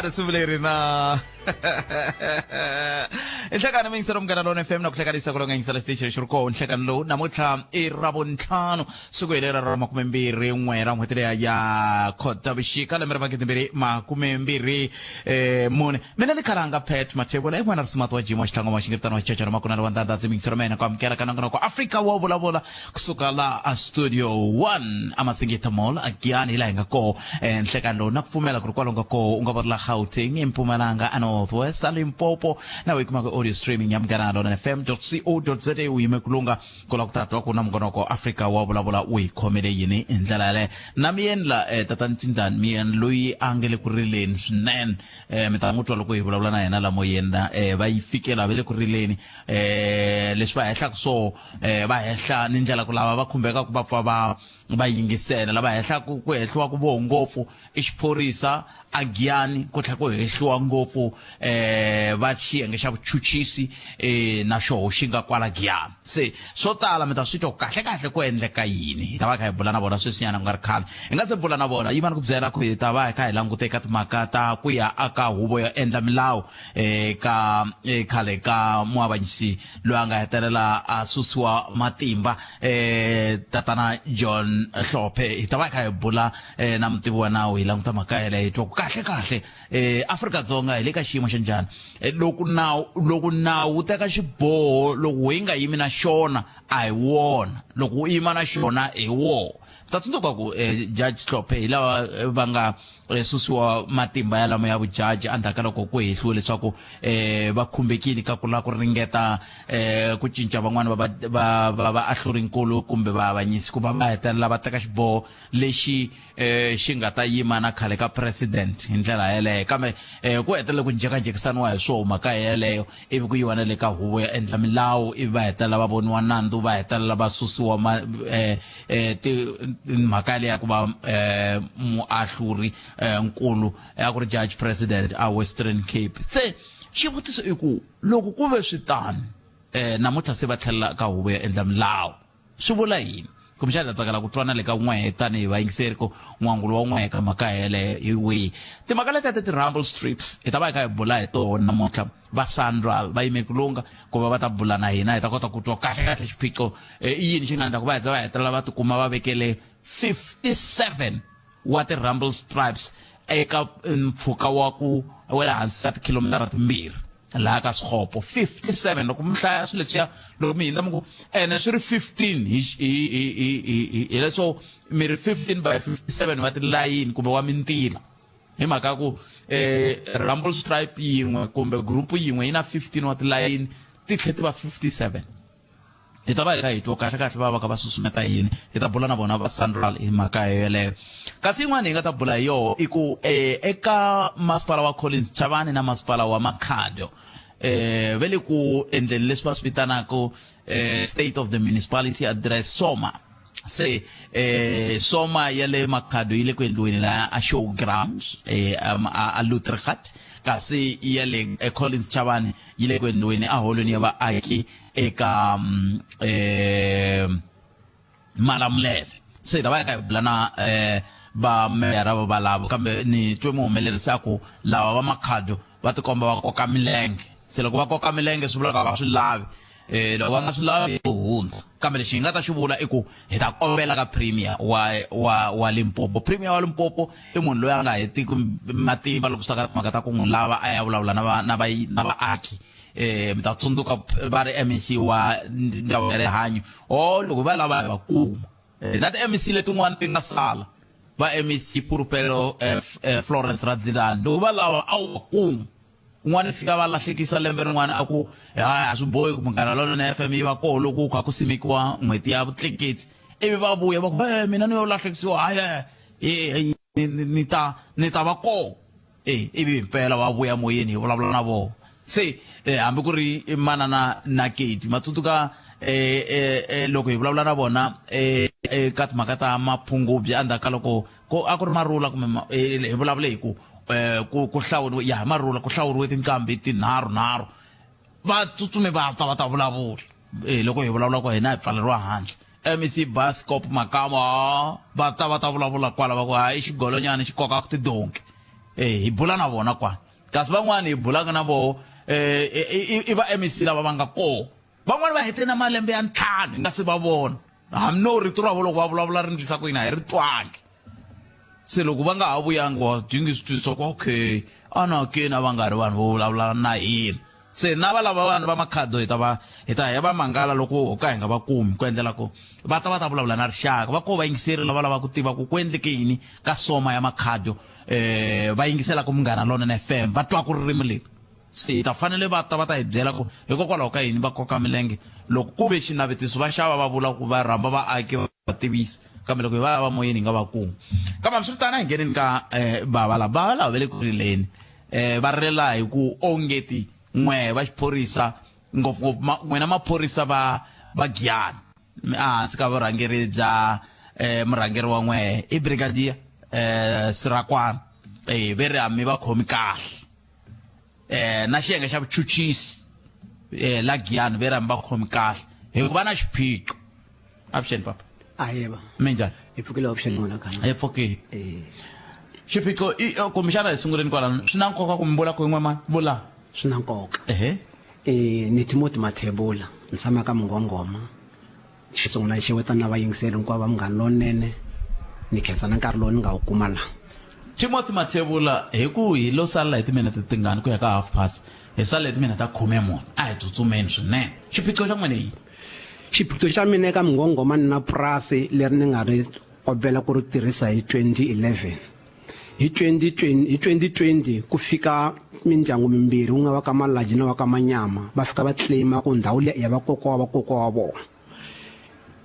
Resumere na. Inhlekano mingisela umngana lona FM nokuhlekanisa kulonga ngisela station shurko inhlekano lo namuhla irabontlhano sukwelera ra makumembiri n'wera n'hwetele ya Khotavuxika lembe ra 2024 mune mina ni khalanga Pat Mateko la n'wana risima wa Jimo xitlango wa xingiritano wa xicecana makuna la vandandadzi mingisela mena ku amukela kana ngana ku Africa wo vulavula kusuka la a studio 1 amasingita mall agiyani la hinga ko inhlekano lo nakufumela ku ri kwalonga ko unga varila Gauteng eMpumalanga Northwest Limpopo na wikuma audio streaming ya mgana lona fm.co.za uyime kulunga kola kutatwa kuna mgonoko Africa wa vulavula uyikhomele yini indlela le na miyenla tatantindan miyen loyi angele ku rileni swinene mitangutwa loko hi vulavula na yena la moyenda va yifikela vele ku rileni leswi va hehla so va hehla ni ndlela ku lava va khumbeka ku bapfa va yingisela lava hehla ku hehliwa ku vo ngopfu ixiphorisa agiyani ku tlha ku hehliwa ngopfu va xiyenge xa vuchuchisi na xoho xi nga kwala giyani se swo tala mi ta swi twa kahle ku endleka yini hi ta va kha hi bula na vona sweswinyana ku nga ri khale hi nga se bula na vona yi va ni ku byela ku hi ta va hi kha hi langute eka timhaka ta ku ya aka huvo yo endla milawu ka khale ka muavanyisi loyi a nga hetelela a susiwa matimba tatana John Hlophe hi ta va hi kha hi bula na mutivi wa nawu hi languta mhaka yeleyo hi twa ku kahle Afrika-Dzonga hi le ka xiyimo xa njhani loko nawu wu teka xiboho loko hi nga yimi na xona a hi wona loko u yima na xona hi wona ta tsundzuka ku Judge Hlophe hi lava va nga susiwa matimba ya lamo ya vujaji andhaka loko ku hehliwe leswaku va khumbekile ka ku la ku ringeta ku cinca van'wana va ahlurinkulu kumbe vaavanyisi ku va hetelela va teka xiboho lexi xi nga ta yima na khale ka president hi ndlela yeleyo kambe ku hetelela ku njhekanjhekisaniwa hi swo mhaka yeleyo ivi ku yiwa na le ka huvo ya endla milawu ivi va hetelela va voniwa nandzu va hetelela va susiwa mhaka yaleyo ya ku va muahluri nkulu ya ku ri judge president a Western Cape se xivutiso i ku loko ku ve switano namuntlha se va tlhelela ka huvo ya endla milawu swi vula yini kumbexana tsakela ku twana le ka n'we tani hi vayingiseri ku n'wangulo wa n'we ka mhaka yele hi wihi timhaka leti ti rumble strips hi ta va hi kha hi bula hi tona namuntlha va Sanral va yime kulunga ku va ta bula na hina hi ta kota ku twa kahle xiphiqo i yini xi nga endla ku va va hetelela va tikuma va vekele 57 wa ti rumble stripes eka mpfhuka wa ku wela hansi sa tikhilomitara timbirhi laha ka Sekgopo 57 loko mhlaya swi leswiya loko mi hindza muku ene swi ri 15 hi leswo mi ri 15 by 57 va tilayini kumbe wa mintila hi mhaka ku rumble stripe yin'we kumbe group yin'we yi na 15 wa tilayini ti tlhe ti va 57 hi ta va hi kha hi twa kahle va ka va susumeta yini hi ta bula na vona va Sanral hi mhaka yeleyo kasi yin'wana hi nga ta bula hi yoho i ku eka masipala wa Collins Chavani na masipala wa Makhado ve le ku endleni leswi va swi vitanaka state of the municipality address SOMA se SOMA ya le Makhado yi le ku endliweni la a showgrounds a Lutrighat kasi ya le Collins Chavani yi le ku endliweni a holweni ya vaaki eka Malamulele se ta va ka bula na va mera va valavo kambe ni twe muhumelerisa ku lava va Makhado va tikomba va koka milenge se loko va koka milenge swi vula ka va swi lavi loko va nga swi lavi hundza kambe lexi hi nga ta xi vula i ku hi ta kombela ka premier wa Limpopo premier wa Limpopo i munhu loyi a nga hetiki matimba loko swi ta ka timhaka ta ku n'wi lava a ya vulavula na vaaki mi ta tsundzuka va ri MEC wa ndhawu ya rihanyo loko va lava hi va kuma na ti MEC letin'wana ti nga sala va MEC Purupelo Florence Radzilani loko va lava a wu va kuma un'wana fika va lahlekisa lembe rin'wana a ku a swi bohi ku munghana lona na FM yi va koho loko ku kha ku simekiwa n'hweti ya vutleketli ivi va vuya va ku mina ni yo lahlekisiwa ni ta va koho ivi mpela va vuya moyeni hi vulavula na vona se hambi ku ri manana na Kate matsundzuka loko hi vulavula na vona ka timhaka ta maphungubyi andhaka loko a ku ri Marula kumbe hi vulavule hi ku hlawuriwe ya Marula ku hlawuriwe tinqambi tinharhu va tsutsume va ta vulavula loko hi vulavula ku hina hi pfaleriwa handle MEC Bascop Makama va ta vulavula kwala va ku hayi xigolonyana xi koka tidonki hi bula na vona kwala kasi van'wani hi bulanga na vo i va MEC lava va nga kona van'wani va hete na malembe ya 5 hi nga se va vona hamno rito ra volo ku va vulavula ri ndlisa ku yina hi ri twangi se loko va nga ha vuyangi wa dingi switwiso ku okay ana ke na va nga ri vanhu vo vulavula na hina se na va lava vanhu va makhado hi ta ya va mangala loko ka hi nga va kumi ku endlela ku va ta vulavula na rixaka va ko va yingiseri lava lava ku tiva ku endleke yini ka soma ya makhado va yingisela ku Munghana Lonene FM va twa ku ririmi leri se ta fanele va ta hi byela ku hikokwalaho ka yini va koka milenge loko ku ve xinavetiso va xava va vula ku va rhamba vaaki va tivisa kambe loko hi va va moyeni nga va kumi kambe swi vitana hi ngeneni ka bava lava va le ku rileni va rilela hi ku ongeti n'we va xiphorisa ngopfungopfu n'wina maphorisa va Giyani ehansi ka vurhangeri bya murhangeri wa n'we i brigadier Sirakwana ve ri hami va khomi kahle na xiyenge xa vuchuchisi la Giyani ve ri hami va khomi kahle hi ku va na xiphiqo avuxeni papa ayeba minjani hi pfukile option n'wana kana hi pfukile xiphiqo kumbexana hi sunguleni kwalano swi na nkoka ku mi vula ku yin'we mani vula swi na nkoka ni Timothy Mathebula ni tshama ka Mngongoma xi sungula xi wetana na vayingiseri hinkwavo va Munghana Lonene ni khensa na nkarhi lowu ni nga wu kuma la Timothy Mathebula hi ku hi lo sala hi timinete tingani ku ya ka 1/2 hi sala hi timinete ta 14 a hi tsutsumeni swinene xiphiqo xa n'wina yini xiphiqo xa mina eka Mngongoma ni na purasi leri ni nga ri kombela ku ri tirhisa hi 2011 hi 2020 ku fika mindyangu mimbirhi ku nga va ka Malaji na va ka Manyama va fika va claima ku ndhawu leyi ya vakokwa wa vona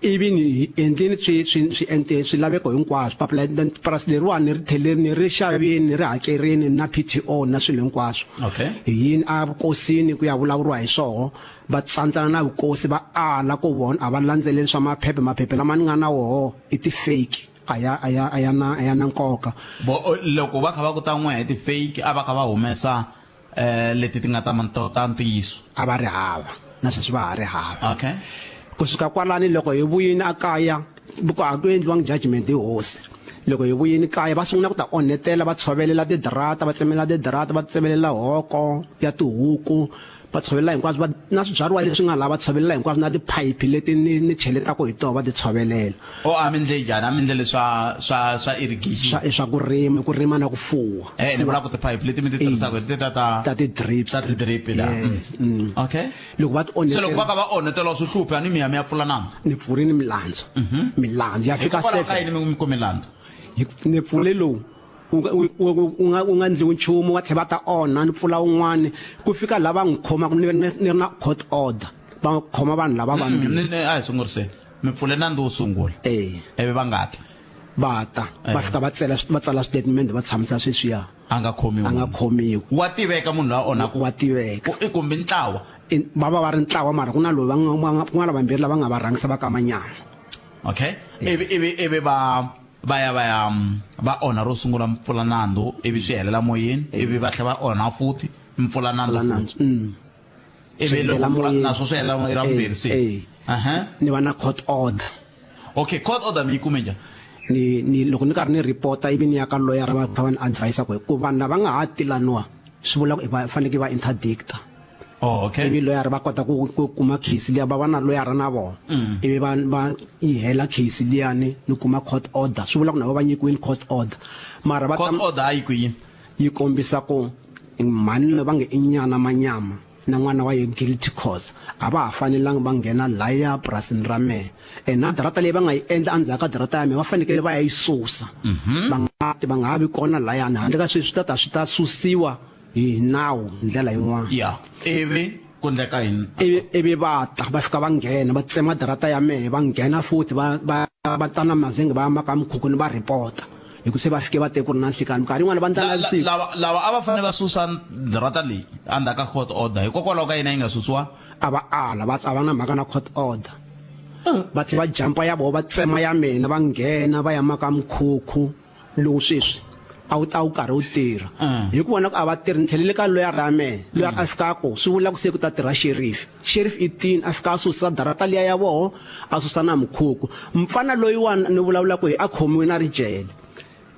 ivi ni endlini swilaveko hinkwaswo papila purasi leriwani ri theleni ni ri xavini ni ri hakerini na PTO na swilo hinkwaswo hi yini a vukosini ku ya vulavuriwa hi swoho va tsantsana na vukosi va ala ku vona a va landzeleli swa maphephe lama ni nga na woho i ti-fake a ya na nkoka loko va kha va ku ta n'we hi ti-fake a va kha va humesa leti ti nga ta ntiyiso a va ri hava na sweswi va ha ri hava okay kusuka kwalani loko hi vuyini akaya ku a ku endliwangi judgment hi hosi loko hi vuyini kaya va sungula ku ta onhetela va tshovelela tidrata va tsemelela tidrata va tsemelela hoko ya tihuku va tshovelela hinkwaswo na swibyariwa leswi nga lava tshovelela hinkwaswo na tiphayiphi leti ni cheletaka hi tona va ti tshovelela a mi endle njhani a mi endlele swa irrigation swa ku rima na ku fuwa ni vula ku tiphayiphi leti mi ti tirhisaka hi ta ti-drips ta ti-drip la okay loko va ti se loko va ka va onhetela swi hluphi a ni miya mi ya pfula nandzu ni pfurini milandzu ya fika ka yini mi ku milandzu ni pfule lowu u nga ndliwi nchumu wa tlhela va ta onha ni pfula un'wana ku fika lava n'wi khomaka ni ri na court order va khoma vanhu lava vambirhi a hi sunguriseni mi pfule nandzu wo sungula ivi va nga ta va fika va tsala statement va tshamisa sweswiya a nga khomiwi wa tiveka munhu loyi a onhaku wa tiveka i kumbe ntlawa va ri ntlawa mara ku na loyi ku nga lavambirhi lava nga va rhangisa va ka Manyama okay ivi va onha ro sungula mpfula nandzu ivi swi helela moyeni ivi va tlhela va onha futhi mpfula nandzu ivi naswo swi helela moyeni ra vumbirhi se ni va na court order okay court order mi yi kume njhani ni loko ni karhi ni reporta ivi ni ya ka lawyer va kha va ni advise ku vanhu lava nga ha tilaniwa swi vula ku va fanekele va interdicta okay ivi lawyer va kota ku kuma case liya va va na lawyer na vona ivi va yi hela case liyani ni kuma court order swi vula ku na va nyikiwini court order mara court order a yi ku yini yi kombisa ku mhani loyi va nge i Nyana Manyama na n'wana wa ye guilty cause a va ha fanelangi va nghena laya purasini ra mehe na darata leyi va nga yi endla endzhaku ka darata ya mehe va fanekele va ya yi susa va nga ha vi kona layani handle ka sweswi swi ta susiwa hi nawu ndlela yin'wana ivi ku endleka yini ivi va fika va nghena va tsema darata ya mehe va nghena futhi va ta na mazenge va ya maka mukhukhuni va report hi ku se va fike va te ku ri na nhlikani minkarhi yin'wana va ndla lava a va fanele va susa darata leyi endzhaku ka court order hikokwalaho ka yina yi nga susiwa a va ala va na mhaka na court order va tlhe va jampa ya vona va tsema ya mina va nghena va ya maka mukhukhu lowu sweswi a wu karhi wu tirha hi ku vona ku a va tirhi tlhelele ka loya rame loya a fikako swi vula ku se ku ta tirha sheriff 18 a fika a susa darata liya ya voho a susa na mukhuku mfana loyiwani ni vulavula ku hi a khomiwe na rijele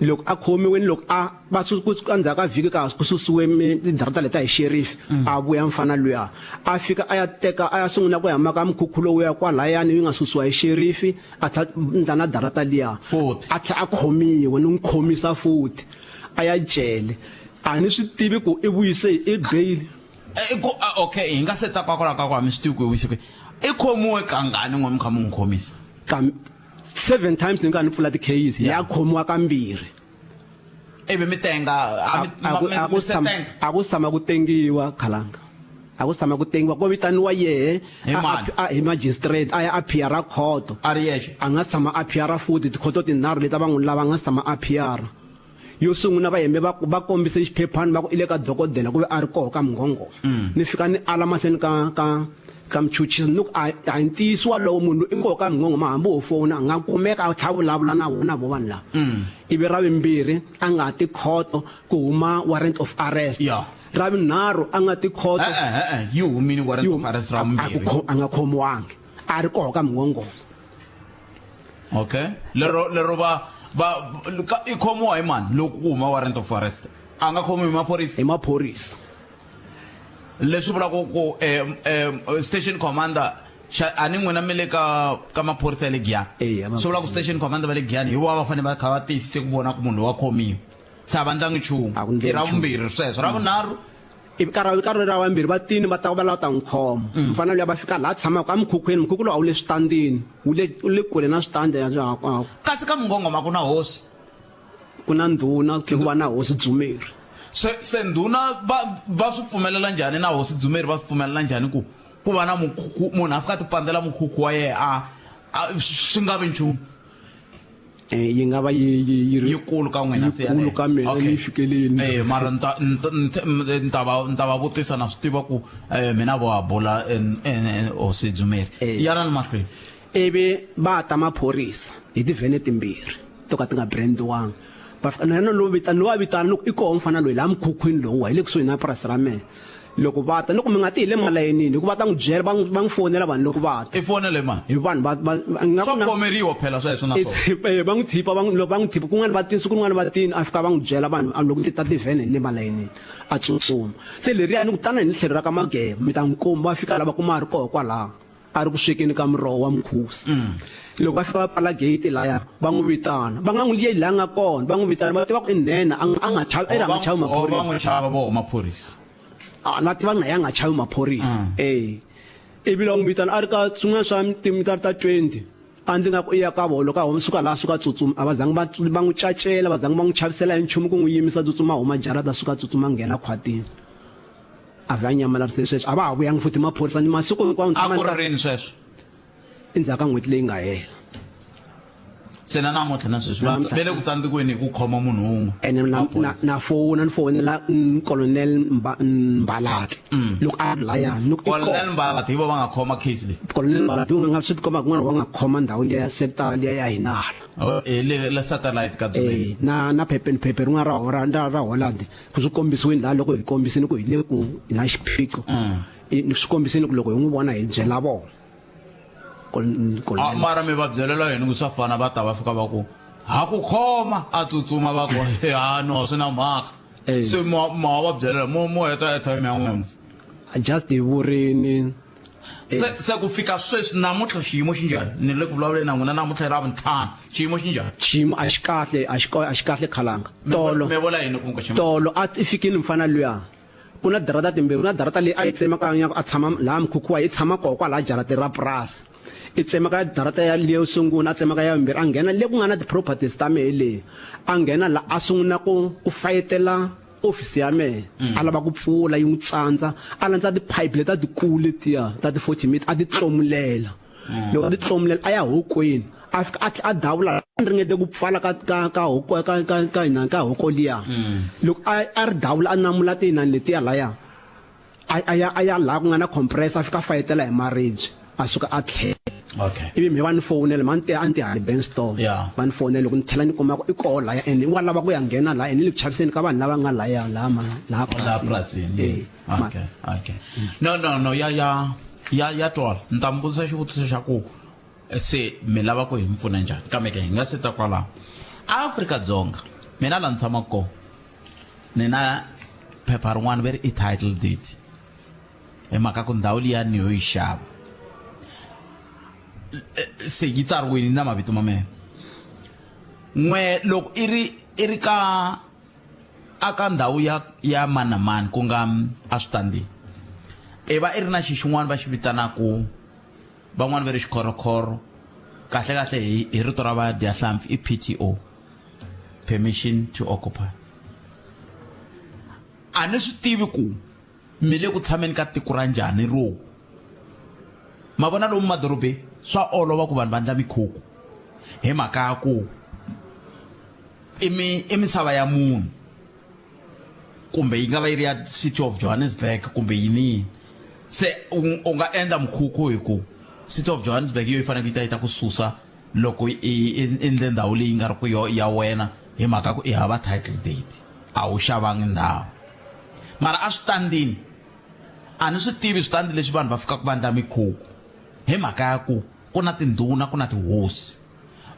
loko a khomiweni loko a va endzhaku ka vhiki ka ku susiwe darata leta hi sheriff a vuya mfana luya a fika a ya sungula ku hama ka mukhuku lowuya kwalayani yi nga susiwa hi sheriff a ndla na darata liya a tlha a khomiwe ni n'wi khomisa futhi a ya jele a ni swi tivi ku i vuyise i bail okay hi nga seta kwakwala ka kwa mi swi tivi ku i vuyise i khomiwe kangani n'we mi kha mi n'wi khomisa 7 times ni nga ni pfula ti-case ya khomiwa kambirhi ivi mi tenga a ku tshama ku tengiwa khalanga a ku tshama ku tengiwa ko vitaniwa yehe hi magistrate a ya appeara khoto a ri yexe a nga tshama appeara futhi tikhoto tinharhu leti va n'wi lava nga tshama appeara yo sungula va hembe va kombise xiphephani va ku i le ka dokodela ku ve a ri koho ka mghongo ni fika ni ala mahlweni ka mchuchisi loko a ntiyisiwa lowo munhu i koho ka mghongo mahambi wo fona a nga kumeka a tlha vulavula na vona vo vanhu lava ivi ra vimbirhi a nga ti khoto ku huma warrant of arrest ra vinharhu a nga ti khoto yi humini warrant of arrest ra vumbirhi a nga khomiwangi a ri koho ka mghongo okay lero i khomiwa hi mani loko ku huma warrant of arrest a nga khomi hi maphorisa leswi vulaka ku station commander a ni n'wina mi le ka maphorisa ya le Giyani swi vula ku station commander va le Giyani hi vona va fanele va kha va tiyisise ku vona ku munhu loyi wa khomiwa se a va ndlangi nchumu i ra vumbirhi sweswo ra vunharhu ivi karhi ra vambirhi va tini va ta va lava ta n'wi khoma mfana luya va fika laha tshamaka a mukhukhweni mukhuku lowu a wu le switandini u le kule na switandi kasi ka mngongoma ku na hosi ku na ndhuna ku va na hosi Dzumeri se ndhuna va swi pfumelela njhani na hosi Dzumeri va swi pfumelela njhani ku va na munhu a fika ti pandela mukhukhu wa yena swi nga vi nchumu yi nga va yikulu ka n'wina yikulu ka mina ni fikeleni mara ni ta va vutisa na swi tiva ku mina vo bula hosi Dzumeri yana ni mahlweni ivi va ta maphorisa hi tivhene timbirhi to ka ti nga brandiwanga na lo vitana loko i koho mfana loyi laha mukhukhwini lowu hi le kusuhi na purasi ra mina loko va ta loko mi nga ti hi le malayinini hikuva va ta n'wi byela va n'wi fonela vanhu loko va ta i fonele mani hi vanhu swa khomeriwa phela sweswo na va n'wi thipa kun'wana va tini siku rin'wana va tini a fika va n'wi byela vanhu loko ti ta tivhene hi le malayinini a tsutsuma se leriyani ku tana hi tlhelo ra ka Mageba mi ta n'wi komba va fika lava kuma a ri koho kwalaho a ri ku swekeni ka muroho wa mukhusi loko va fika va pfala gate laya va n'wi vitana va nga n'wi liye laha nga kona va n'wi vitana va tiva ku i nhenha a nga chavi a nga chavi maphorisa va n'wi chava vo maphorisa na tiva na ya nga chavi maphorisa ivi loko n'wi vitana a ri ka swin'wana swa timitara ta 20 a ndzi nga ku iya ka volo ka homa suka laha suka tsutsuma a va zangi va n'wi cacela va zangi va n'wi chavisela hi nchumu ku n'wi yimisa tsutsuma huma jarata suka tsutsuma nghena khwatini a va nyamalarise sweswo a va ha vuyangi futhi maphorisa ni masiku hinkwawo a ku ri rini sweswo endzhaku ka n'hweti leyi nga hela se na namuntlha na sweswi va le ku tsandzekweni hi ku khoma munhu wun'we ene na fonela colonel Mbalati loko a layani colonel Mbalati hi vo va nga khoma case leyi colonel Mbalati u nga swi tikomba kun'wana va nga khoma ndhawu liya ya sector liya ya Hinala le satellite ka Dzumeri na phephe rin'wana ra Holland ku swi kombisiweni laha loko hi kombisini ku hi le ku hi na xiphiqo swi kombisini ku loko hi n'wi vona hi byela vona mara mi va byelela yini ku swa fana va ta va fika va ku ha ku khoma a tsutsuma va ku no swi na mhaka se ma va byelela mo heta airtime ya n'wina just hi vurini se ku fika sweswi namuntlha xiyimo xi njhani ni le ku vulavuleni na n'wina namuntlha ra vuntlhanu xiyimo xi njhani xiyimo a xi kahle khalanga mi vula yini ku tolo a fikini mfana luya ku na darata timbirhi ku na darata leyi a yi tsemaka a tshama laha mukhukhu wa yi tshama koho kwalaha jaratini ra purasi i tsemaka darata ya liya yo sungula a tsemaka ya vumbirhi a nghena le ku nga na ti-properties ta mehe leyi a nghena la a sungula ku fayetela ofisi ya mehe a lava ku pfula yi n'wi tsandza a landza tiphayiphi leti a tikulu letiya ta ti-40 meter a ti tlomulela loko a ti tlomulela a ya hokweni a fika a dawula a ringete ku pfala ka hoko liya loko a ri dawula a namula tiyinani letiya laya a ya laha ku nga na compressor a fika a fayetela hi maribye a suka a tlhela Okay. ivi mi va ni fonela mani anti hali bank store Yeah. va ni fonela loko ni tlhela ni kuma i koho laya and wa lava ku ya nghena laya and ni le ku chaviseni ka vanhu lava nga laya laha purasini yes. Okay. No ya twa ni ta mi vutisa xivutiso xa ku se mi lava ku hi mi pfuna njhani kambe ke hi nga se ta kwalaho Afrika-Dzonga mina la ni tshamaka kona ni na phepha rin'wana va ri i title deed hi mhaka ku ndhawu liya ni yo yi xava se yi tsariwile na mavito ma mena n'we loko i ri ka aka ndhawu ya mani na mani ku nga a switandini i va i ri na xi xin'wana va xi vitanaku van'wana va ri xikhorokhoro kahle hi rito ra va dyahlampfi i PTO, permission to occupy. A ni swi tivi ku mi le ku tshameni ka tiko ra njhani ro ma vona lomu madorobeni swa olova ku vanhu va endla mikhukhu hi mhaka ya ku i misava ya munhu kumbe yi nga va yi ri ya City of Johannesburg kumbe yini se u nga endla mukhukhu hi ku City of Johannesburg yo yi fanele yi ta ku susa loko i endle ndhawu leyi nga ri ku ya wena hi mhaka ku i hava title deed a wu xavangi ndhawu mara a switandini a ni swi tivi switandi leswi vanhu va fikaka va endla mikhukhu hi mhaka ya ku na tindhuna ku na tihosi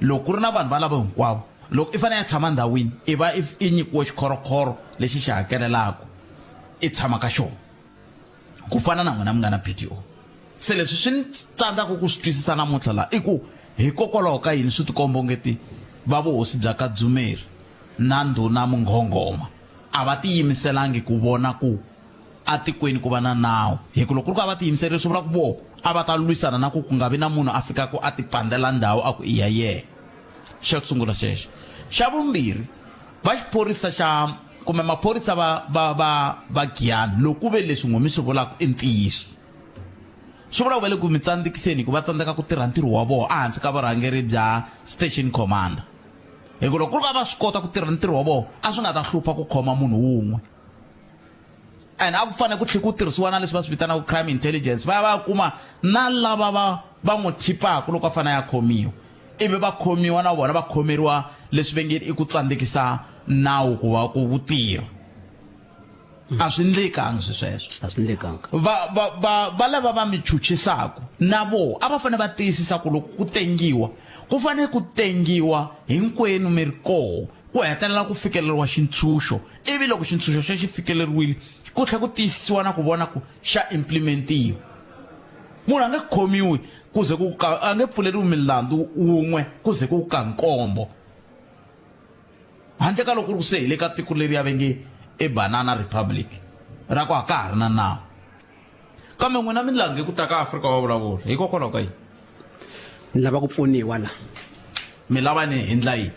loko ku ri na vanhu va lava hinkwavo loko i fanele ya tshama ndhawini i va i nyikiwe xikhorokhoro lexi xi hakelelaka i tshama ka xona ku fana na n'wina mi nga na PTO se leswi swi ni tsandzaka ku swi twisisa namuntlha laha i ku hikokwalaho ka yini swi tikomba ngeti va vuhosi bya ka Dzumeri na ndhuna Munghongoma a va tiyimiselangi ku vona ku a tikweni ku va na nawu hi ku loko ku ri ku a va tiyimiserile swi vula ku vona a va ta lwisana na ku nga vi na munhu a fikaka a ti pandela ndhawu a ku i ya yena xa ku sungula xexo xa vumbirhi va xiphorisa xa kumbe maphorisa va Giyani loko ku ve leswi n'wina mi swi vulaka i ntiyiso swi vula ku va le ku mi tsandzekiseni ku va tsandzeka ku tirha ntirho wa vona ehansi ka vurhangeri bya station commander hi ku loko ku ri ka va swi kota ku tirha ntirho wa vona a swi nga ta hlupha ku khoma munhu wun'we and a ku fanele ku tlhela ku tirhisiwa na leswi va swi vitanaka crime intelligence va ya va ya kuma na lava va n'wi thipaka loko a fanele ya khomiwa ivi va khomiwa na vona va khomeriwa leswi va nge i ku tsandzekisa nawu ku va ku tirha a swi endlekangi sweswo a swi endlekangi va lava va mi chuchisaka na vo a va fanele va tiyisisa ku loko ku tengiwa ku fanele ku tengiwa hinkwenu mi ri koho ku hetelela ku fikeleriwa xintshunxo ivi loko xintshunxo xa xi fikeleriwile ku tlhela ku tiyisisiwa na ku vona ku xa implementiwa munhu a nge khomiwi ku ze ku a nge pfuleriwi milandzu wun'we ku ze ku ka nkombo handle ka loko ku se hi le ka tiko leri ya venge Banana Republic ra ku a ka ha ri na nawu kambe n'wina mi lange ku ta ka Afrika wa vulavula hikokwalaho ka yini ni lava ku pfuniwa la mi lava ni endla yini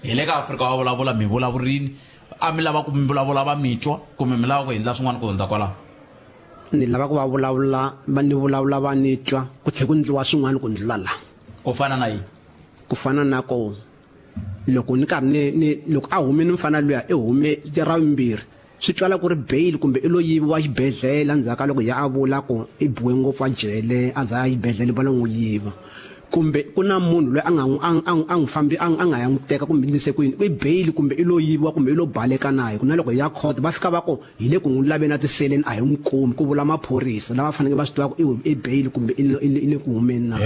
hi le ka Afrika wa vulavula mi vulavurini a mi lava ku mi vulavula va mi twa kumbe mi lava ku endla swin'wana ku hundza kwalaho ni lava ku va vulavula va ni twa ku tlhela ku endliwa swin'wana ku ndlula la ku fana na yini ku fana na ko loko ni karhi ni loko a hume ni mfana luya i hume ra vumbirhi swi twala ku ri bail kumbe i lo yiviwa xibedhlele ndzhaka loko ya a vula ku i biwe ngopfu a jele a za a xibedhlele va lo n'wi yiva kumbe ku na munhu loyi a n'wi fambi a nga ya n'wi teka kumbe ndlise ku yini i bail kumbe i lo yiviwa kumbe i lo baleka naye ku na loko ya court va fika va ko hi le ku n'wi laveni a tiseleni a hi n'wi kumi ku vula maphorisa lava fanele va swi tiva ku i bail kumbe i le ku humeni na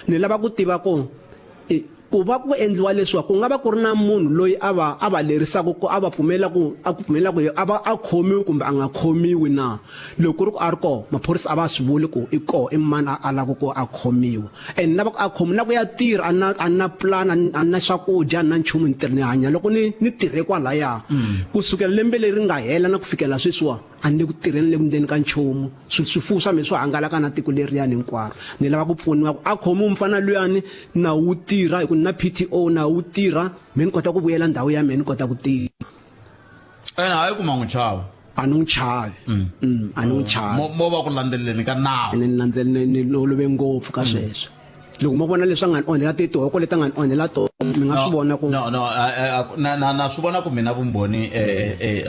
ni lava ku tiva ko ku va ku endliwa leswiwa ku nga va ku ri na munhu loyi a va lerisaka ku a va pfumela ku a khomiwi kumbe a nga khomiwi na loko ku ri ku a ri koho maphorisa a va swi vuli ku i koho i mani a lava ku a khomiwa and lava ku a khomi na ku ya tirha a na plan a na swakudya a na nchumu ni tirhi ni hanya loko ni tirhe kwalaya kusukela lembe leri nga hela na ku fikela sweswiwa a ni le ku tirheni le ku ndzeni ka nchumu swifuwo swa mina swo hangalaka na tiko leriyani hinkwaro ni lava ku pfuniwa ku a khomiwi mfana luyani na wu tirha hi ku na PTO na wu tirha me ni kota ku vuyela ndhawu ya me ni kota ku tirha hayi ku ma n'wi chava a ni n'wi chavi a ni n'wi chavi mo va ku landzeleleni ka nawu ni landzelele ni olove ngopfu ka sweswo loko mo vona leswi a nga ni onhela tihoko leti a nga ni onhela tona mi nga swi vona ku na swi vona ku mina vumbhoni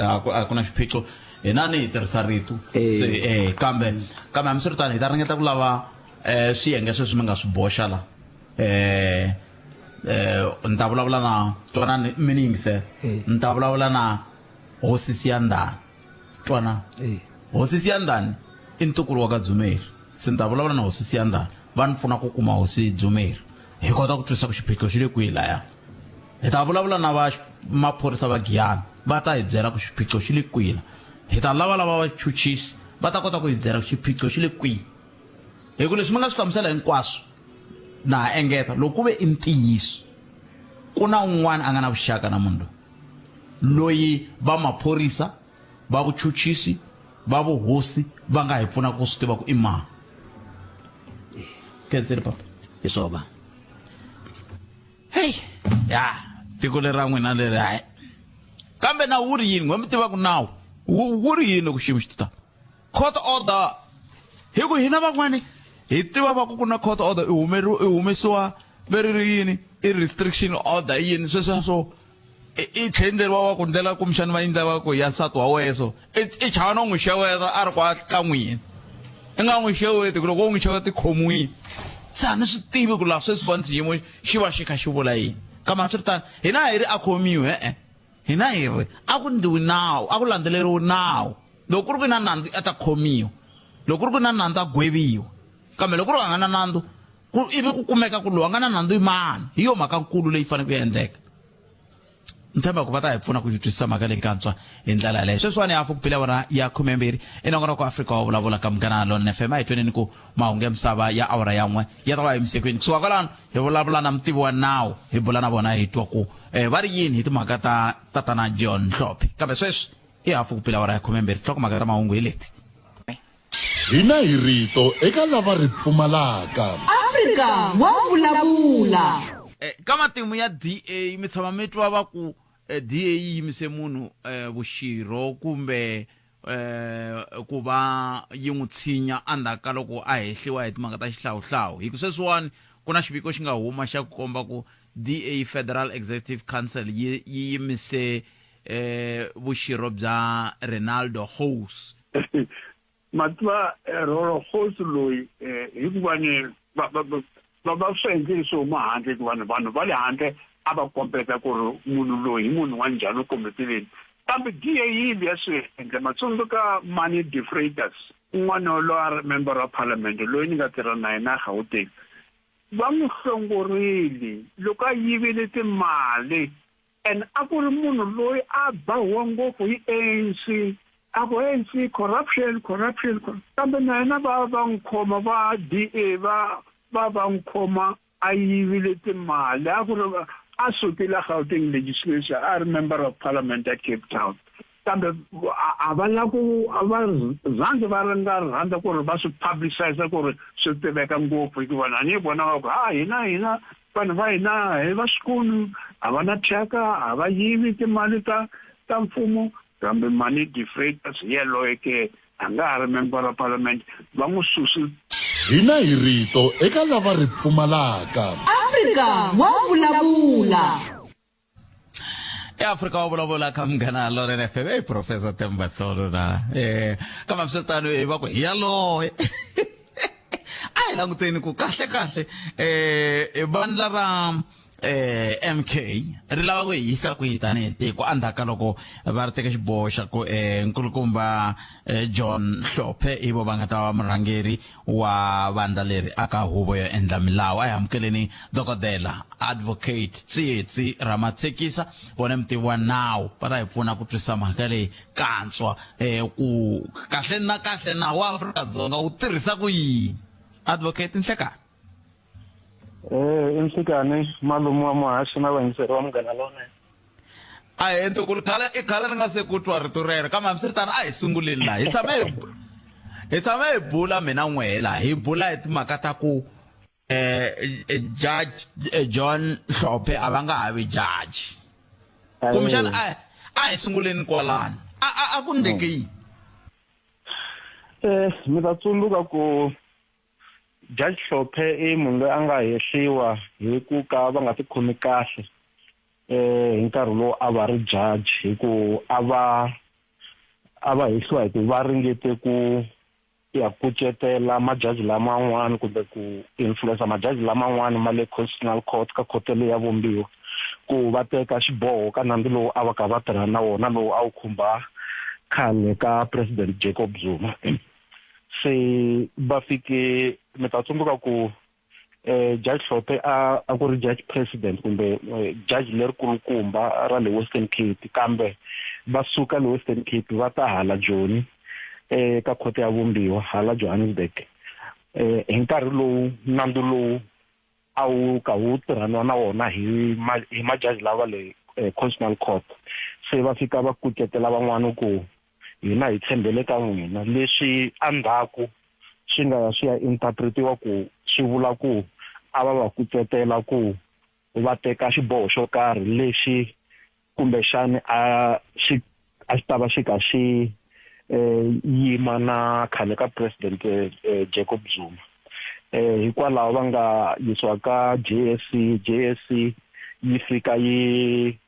a ku na xiphiqo hina ni hi tirhisa rito kambe hambiswiritano hi ta ringeta ku lava swiyenge sweswi mi nga swi boxa la ni ta vulavula na twanani mi ni yingisela ni ta vulavula na hosi Siyandhani twana hosi Siyandhani i ntukulu wa ka Dzumeri se ni ta vulavula na hosi Siyandhani va ni pfuna ku kuma hosi Dzumeri hi kota ku twisisa ku xiphiqo xi le kwihi laya hi ta vulavula na va maphorisa va Giyani va ta hi byela ku xiphiqo xi le kwihi hi ta lava vachuchisi va ta kota ku hi byela ku xiphiqo xi le kwihi hi ku leswi mi nga swi hlamusela hinkwaswo na ha engeta loko ku ve i ntiyiso ku na un'wana a nga na vuxaka na munhu loyi va maphorisa va vuchuchisi va vuhosi va nga hi pfuna ku swi tiva ku i mani kenzeli papa hi swova hey ya tiko lera n'wina leri hayi kambe nawu wu ri yini n'we mi tiva ku nawu wu ri yini ku xiyimo xi ta court order hi ku hina van'wani hi tiva va ku na court order i humesiwa veri ri yini i restriction order yini sweswo i tlhendleriwa wa ku ndlela kumbexani va endla va ku ya nsati wa weso i chava no n'wi xeweta a ri kwa ka n'wina i nga n'wi xeweti ku loko u n'wi xeweta i khomiwini se a ni swi tivi ku laha sweswi fane xiyimo xi va xi kha xi vula yini kambe swi ri tani hina hi ri a khomiwe hina hi ri a ku ndliwi nawu a ku landzeleriwi nawu loko ku ri ku na nandzu a ta khomiwa loko ku ri ku na nandzu a gweviwa kambe loko ku ri a nga na nandzu ivi ku kumeka ku lowu a nga na nandzu i mani hi yo mhaka nkulu leyi fanele ku ya endleka ni tshemba ku va ta hi pfuna ku twisisa mhaka leyi kantswa hi ndlela yaleyo sweswiwani hafu ku phila wona ya 12 enongona ku Afrika wa vulavula ka Munghana Lonene FM a hi tweneni ku mahungu ya misava ya awara ya n'we ya ta va emisekweni kusuka kwalano hi vulavula na mutivi wa nawu hi bula na vona hi twa ku va ri yini hi timhaka ta tatana John Hlophe kambe sweswi i hafu ku phila wona ya 12 nhlokomhaka ta mahungu hi leti hina hi rito eka lava ri pfumalaka Afrika wa vulavula ka matimu ya DA mi tshama mi twa va ku DA yi yimise munhu vuxirho kumbe ku va yi n'wi tshinya andhaka loko a hehliwa hi timhaka ta xihlawuhlawu hi ku sweswiwani ku na xiviko xi nga huma xa ku komba ku DA Federal Executive Council yi yimise vuxirho bya Renaldo Hose matwa roro Hose loyi hikuva ni va swendle swo mahandle ku vanhu va le handle a va kombeta ku ri munhu loyi munhu wa njhani u kombeteleni kambe DA yi ya swi endla matsundzuka Mani de Freitas un'wana loyi member of parliament loyi ni nga tirha na yena Gauteng va n'wi hlongorile loko a yivile timali and a ku ri munhu loyi a bahiwa ngopfu hi ANC a ku ANC corruption kambe na yena va n'wi khoma va DA va n'wi khoma a yivile timali a ku ri a sukile Gauteng legislature a ri member of parliament at Cape Town kambe a va la ku a va zange va rhandza ku ri va swi publicize ku ri swi tiveka ngopfu hikuva na ni vona ku hina vanhu va hina hi va swikulu a va na thyaka a va yivi timali ta mfumo kambe Mani de Freitas yellow ke a nga ha ri member of parliament va n'wi susi hina hi rito eka lava ri pfumalaka Afrika wa vulavula Afrika wa vulavula ka Munghana Lonene FM Professor Themba Tsolo na kama msitano va ku yaloye ai languteni ku kahle bandla ra MK ri lava ku hisa ku hitane tiko andhaka loko va ri teka xiboho xa ku nkulukumba John Hlophe i vo va nga ta va murhangeri wa vandla leri aka huvo yo endla milawu a hi amukeleni dokodela advocate Tsietsi Ramatsekisa vona mutivi wa nawu va ta hi pfuna ku twisisa mhaka leyi kantswa ku kahle nawu wa Afrika-Dzonga wu tirhisa ku yini advocate Nhlekani Nhlekani malume wa muhaxi na vayingiseri wa Munghana Lonene a hi ntukulu khale ri nga se ku twa rito rero kambe hambiswiritano a hi sunguleni laha hi tshame hi bula mina n'wela hi bula hi timhaka ta ku Judge John Hlophe a va nga ha vi judge kumbexana a hi sunguleni kwalano a ku ndleke yini mi ta tsundzuka ku Judge Hlophe i munhu loyi a nga hehliwa hi ku ka va nga ti khomi kahle hi nkarhi lowu a va ri judge hi ku a va hehliwa hi ku va ringete ku ya kucetela majaji laman'wana kumbe ku influence majaji laman'wana ma le constitutional court ka khoto leyi ya vumbiwa ku va teka xiboho ka nandzu lowu a va ka va tirha na wona lowu a wu khumba khale ka president Jacob Zuma. Se va fike mi ta tsundzuka ku Judge Hlophe a ku ri judge president kumbe judge leri kulukumba ra le Western Cape, kambe va suka le Western Cape va ta hala Joni ka khoto ya vumbiwa hala Johannesburg. Hi nkarhi lowu nandzu lowu a wu ka wu tirhaniwa na wona hi majaji lava le constitutional court. Se va fika va kucetela van'wana ku hina hi tshembele ka n'wina, leswi andhaku swi nga ya swi ya interpretiwa ku swi vula ku a va kucetela ku va teka xiboho xo karhi lexi kumbexani a xi ta va xi ka xi yima na khale ka president Jacob Zuma. Hikwalaho va nga yisiwa ka JSC yi fika yi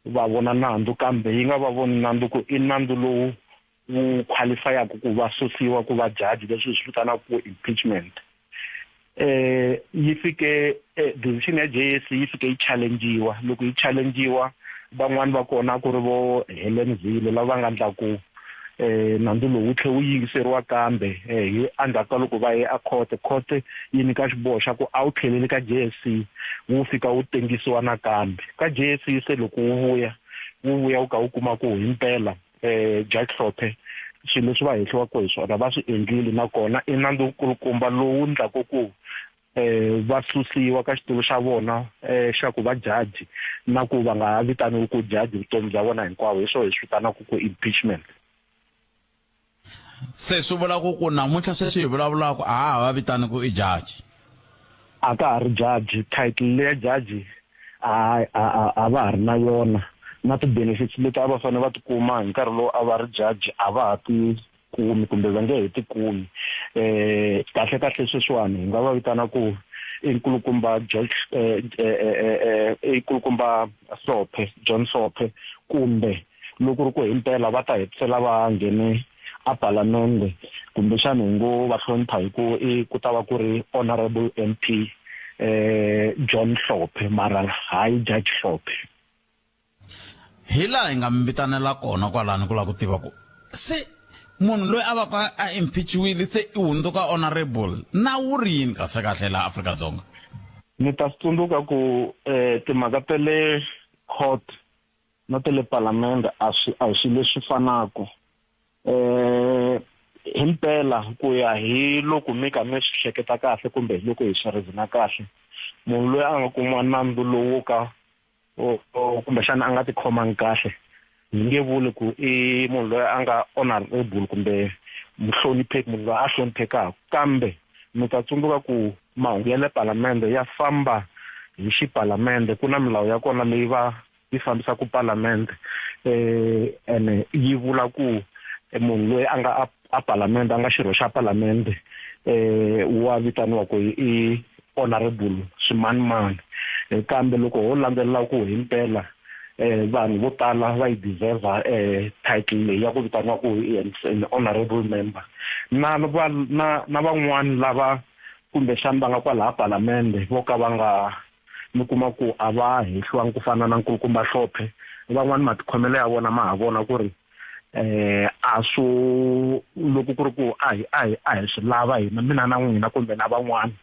va vona nandzu, kambe yi nga va voni nandzu ku i nandzu lowu wu qualifyaka ku va susiwa ku va jaji, leswi swi vitanaka ku impeachment. Yi fike decision ya JSC yi fike yi challengewa. Loko yi challengewa van'wana va kona ku ri vo Helen Zille lava nga endla ku nandzu lowu wu tlhe wu yingiseriwa kambe hi andhaka loko va ye a court yi nyika xiboho xa ku a wu tlheleli ka JSC wu fika wu tengisiwa nakambe ka JSC. Se loko wu vuya wu ka wu kuma ku himpela Judge Hlophe swilo leswi va hehliwaka hi swona va swi endlile, nakona i nandzu kulukumba lowu endlaka ku va susiwa ka xitulu xa vona xa ku va jaji, na ku va nga ha vitaniwi ku jaji vutomi bya vona hinkwavo. Hi swona hi swi vitanaka ku impeachment. Se swi vula ku namuntlha sweswi hi vulavulaka a va vitani ku i jaji, a ka ha ri jaji. Title leya jaji a va ha ri na yona, na ti-benefits leti a va fanele va tikuma hi nkarhi lowu a va ri jaji a va ha ti kumi kumbe va nge he ti kumi. Kahle sweswiwani hi nga va vitana ku i nkulukumba nkulukumba John Hlophe, kumbe loko ri ku himpela va ta hetisela va nghene a palamende kumbexana hi ngo va hlonipha hi ku ku ta va ku ri honorable MP John Hlophe mara hayi Judge Hlophe. Hi laha hi nga mi vitanela kona kwalani ku lava ku tiva ku se munhu loyi a va ka a impeachiwile se i hundzuka honorable na wu ri yini kahle laha Afrika-Dzonga? Ni ta tsundzuka ku timhaka ta le court na ta le palamende a hi swilo leswi fanaka. Himpela ku ya hi loko mi ka mi swi hleketa kahle kumbe loko hi swi rizina kahle, munhu loyi a nga kuma nandzu lowu ka kumbexana a nga ti khomangi kahle, hi nge vuli ku i munhu loyi a nga honorable kumbe muhlonipheki, munhu loyi a hloniphekaka. Kambe mi ta tsundzuka ku mahungu ya le palamende ya famba hi xipalamende, ku na milawu ya kona leyi yi fambisaka palamende ene yi vula ku munhu loyi a nga a palamende a nga xirho xa palamende wa vitaniwa ku i honorable swimanimani. Kambe loko ho landzelela ku himpela vanhu vo tala va yi deserve title leyi ya ku vitaniwa ku i honorable member, na van'wana lava kumbexana va nga kwalaha palamende vo ka va nga mi kuma ku a va hehliwangi ku fana na nkulukumba Hlophe. Van'wana matikhomelo ya vona ma ha vona ku ri a swo loko ku ri ku a hi swi lava hina mina na n'wina kumbe na van'wana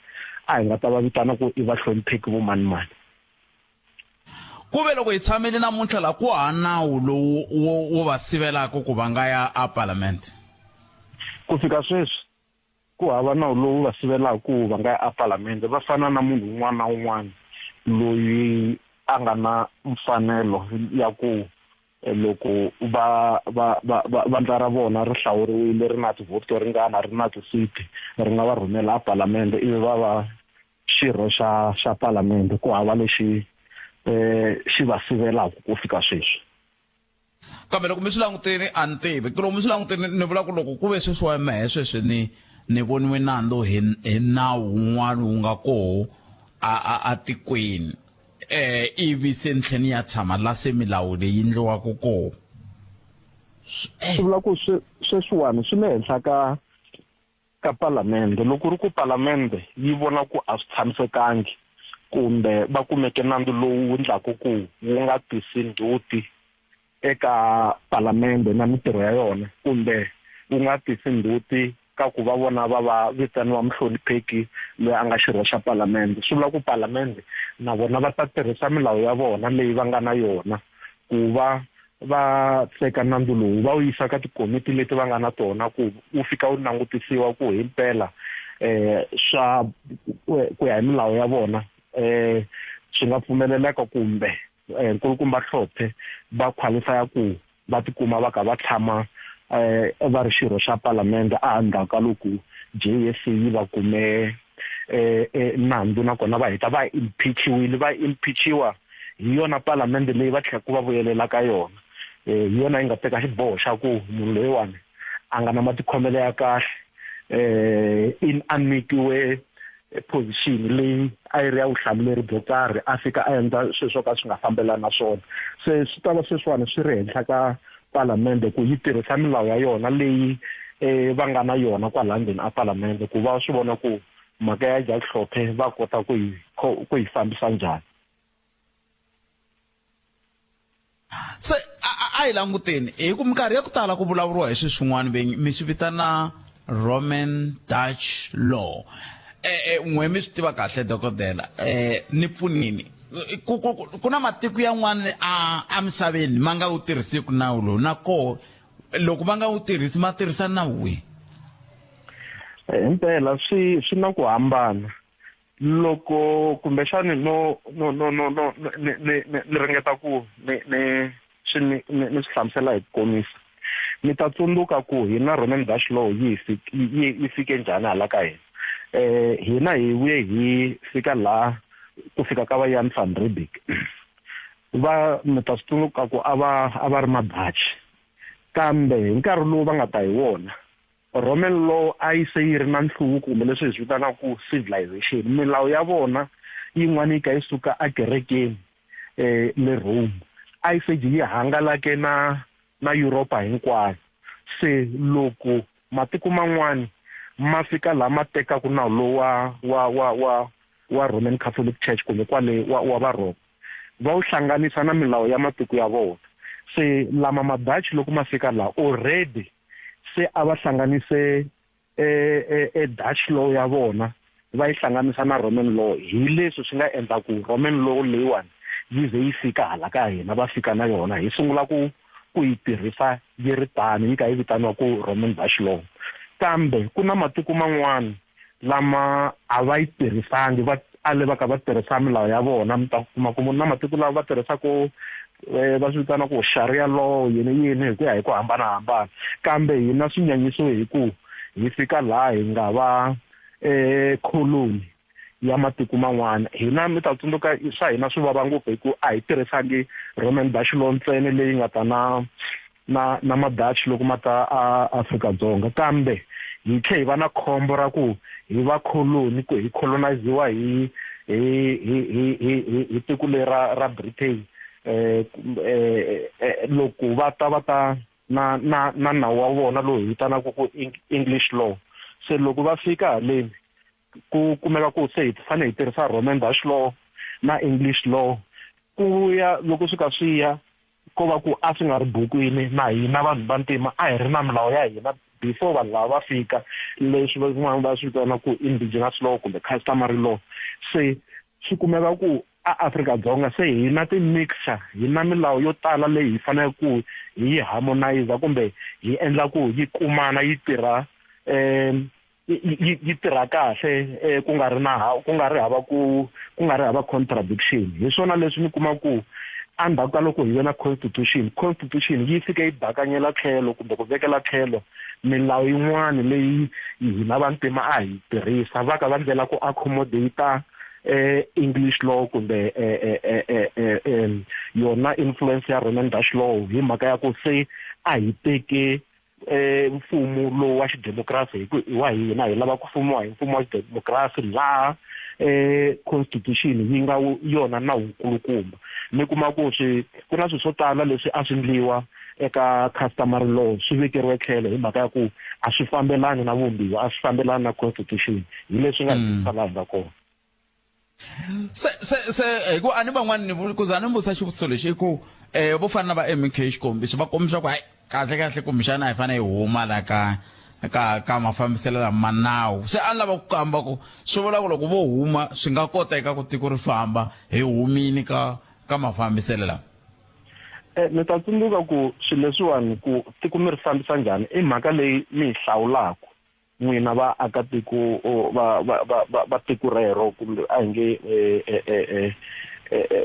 a hi nga ta va vitana ku i vahlonipheki vo manimani. Ku ve loko hi tshamile namuntlha la ku ha nawu lowu wo va sivelaka ku va nga ya a palamende? Ku fika sweswi ku hava nawu lowu va sivelaka ku va nga ya a palamende. Va fana na munhu un'wana na un'wana loyi a nga na mfanelo ya ku loko vandla ra vona ri hlawuriwile ri na tivhoti to ringana ri na tisiti ri nga va rhumela a palamende ivi va va xirho xa palamende. Ku hava lexi xi va sivelaka ku fika sweswi. Kambe loko mi swi langutini a ni tivi loko mi swi langutini ni vula ku loko ku ve sweswi wa mehe sweswi ni voniwe nandzu hi nawu wun'wana wu nga koho a tikweni ivi se ni tlhela ni ya tshama la se milawu leyi endliwaka koho. Swi vula ku sweswiwani swi le henhla ka ka palamende loko ri ku palamende yi vona ku a swi tshamisekangi kumbe va kumeke nandzu lowu ndlaku ku wu nga tisi ndzhuti eka palamende na mitirho ya yona kumbe wu nga tisi ndzhuti ka ku va vona va vitaniwa muhlonipheki loyi a nga xirho xa palamende swi vula ku palamende na vona va ta tirhisa milawu ya vona leyi va nga na yona ku va teka nandzu lowu va wu yisa ka tikomiti leti va nga na tona ku wu fika wu langutisiwa ku hi mpela swa ku ya hi milawu ya vona swi nga pfumeleleka kumbe nkulukumba Hlothe va qualify ku va tikuma va ka va tshama va ri xirho xa palamende endzhaku ka loko JSC yi va kume nandzu nakona va heta va impeachiwa hi yona palamende leyi va tlhela ku va vuyelela ka yona hi yona yi nga teka xiboho xa ku munhu loyiwani a nga na matikhomelo ya kahle a nyikiwe position leyi a yi ri ya vuhlamuleri byo karhi a fika a endla sweswo ka swi nga fambelani na swona se swi ta va sweswiwani swi ri henhla ka palamende ku yi tirhisa milawu ya yona leyi va nga na yona kwala ndzeni a palamende ku va swi vona ku mhaka ya Jaji Hlophe va kota ku yi fambisa njhani. se a hi languteni hi ku minkarhi ya ku tala ku vulavuriwa hi swin'wana mi swi vitana Roman Dutch law n'we mi swi tiva kahle dokodela ni pfunini ku na matiko yan'wana a misaveni ma nga wu tirhisiki nawu lowu nako loko va nga wu tirhisi ma tirhisa nawu wihi impela swi na ku hambana loko kumbexani no ni ringeta ku ni swi hlamusela hi komisa ni ta tsundzuka ku hi na Roman Dutch law yi fike njhani hala ka hina hina hi vuye hi fika la ku fika ka va Jan van Riebeeck mi ta tsundzuka ku a va ri mabachi kambe hi nkarhi lowu va nga ta hi wona Roman law a yi se yi ri na nhluvuko kumbe leswi hi swi vitanaka civilization milawu ya vona yin'wana yi ka yi suka ekerekeni le Rome a yi se yi hangalake na Europa hinkwayo se loko matiko man'wana ma fika la ma teka ku nawu lowu wa Roman Catholic Church kumbe kwale wa Varoma va wu hlanganisa na milawu ya matiko ya vona se lama madachi loko ma fika la already se a va hlanganise Dutch law ya vona va yi hlanganisa na Roman law hi leswi swi nga endla ku Roman law leyiwani yi ze yi fika hala ka hina va fika na yona hi sungula ku yi tirhisa yi ri tani yi ka yi vitaniwa ku Roman Dutch law kambe ku na matiko man'wana lama a va yi tirhisangi va ka va tirhisa milawu ya vona mi ta kuma ku na matiko lawa va tirhisaka va swi vitana ku Sharia law yini hi ku ya hi ku hambanahambana kambe hina swinyanyiso hi ku hi fika laha hi nga va colony ya matiko man'wana hina mi ta tsundzuka swa hina swi vava ngopfu hi ku a hi tirhisangi Roman Dutch law ntsena leyi nga ta na madachi loko ma ta Afrika-Dzonga kambe hi tlhe hi va na khombo ra ku hi va colony ku hi coloniziwa hi tiko ra Britain loko va ta na nawu wa vona lowu hi vitanaka ku English law se loko va fika haleni ku kumeka ku se hi fanele hi tirhisa Roman Dutch law na English law ku ya loko swi ka swi ya ko va ku a swi nga ri bukwini na hina vanhu vantima a hi ri na milawu ya hina before vanhu lava va fika leswi van'wana va swi vitana ku indigenous law kumbe customary law se swi kumeka ku Afrika-Dzonga se hi na ti-mixture hi na milawu yo tala leyi hi fanele ku hi yi harmonize kumbe hi endla ku yi kumana yi tirha yi tirha kahle ku nga ri hava contradiction hi swona leswi ni kuma ku endzhaku ka loko hi ve na constitution yi fike yi bakanyela tlhelo kumbe ku vekela tlhelo milawu yin'wana leyi hina vantima a hi tirhisa va ka va ndlela ku accommodate English law kumbe yona influence ya Roman Dutch law hi mhaka ya ku se a hi teke mfumo lowu wa xidemokirasi wa hina hi lava ku fumiwa hi mfumo wa xidemokirasi laha constitution yi nga yona nawu nkulukumba mi kuma ku ku na swilo swo tala leswi a swi endliwa eka customary law swi vekeriwe tlhelo hi mhaka ya ku a swi fambelani na vumbiwa a swi fambelani na constitution hi leswi nga hi laha nga kona. Se ku ani van'wana ni ku zana mbusa xivutiso lexi ku vo fana na va MK xikombiso va kombisa ku hayi kahle kumbexana hi fanele hi huma la ka mafambiselo lama nawu se a lava ku kamba ku swi vula ku loko vo huma swi nga koteka ku tiko ri famba hi humini ka mafambiselo lama. Ni ta tsundzuka ku swilo leswiwani ku tiko mi ri fambisa njhani i mhaka leyi mi hi hlawulaka n'wina vaakatiko va tiko rero kumbe a hi nge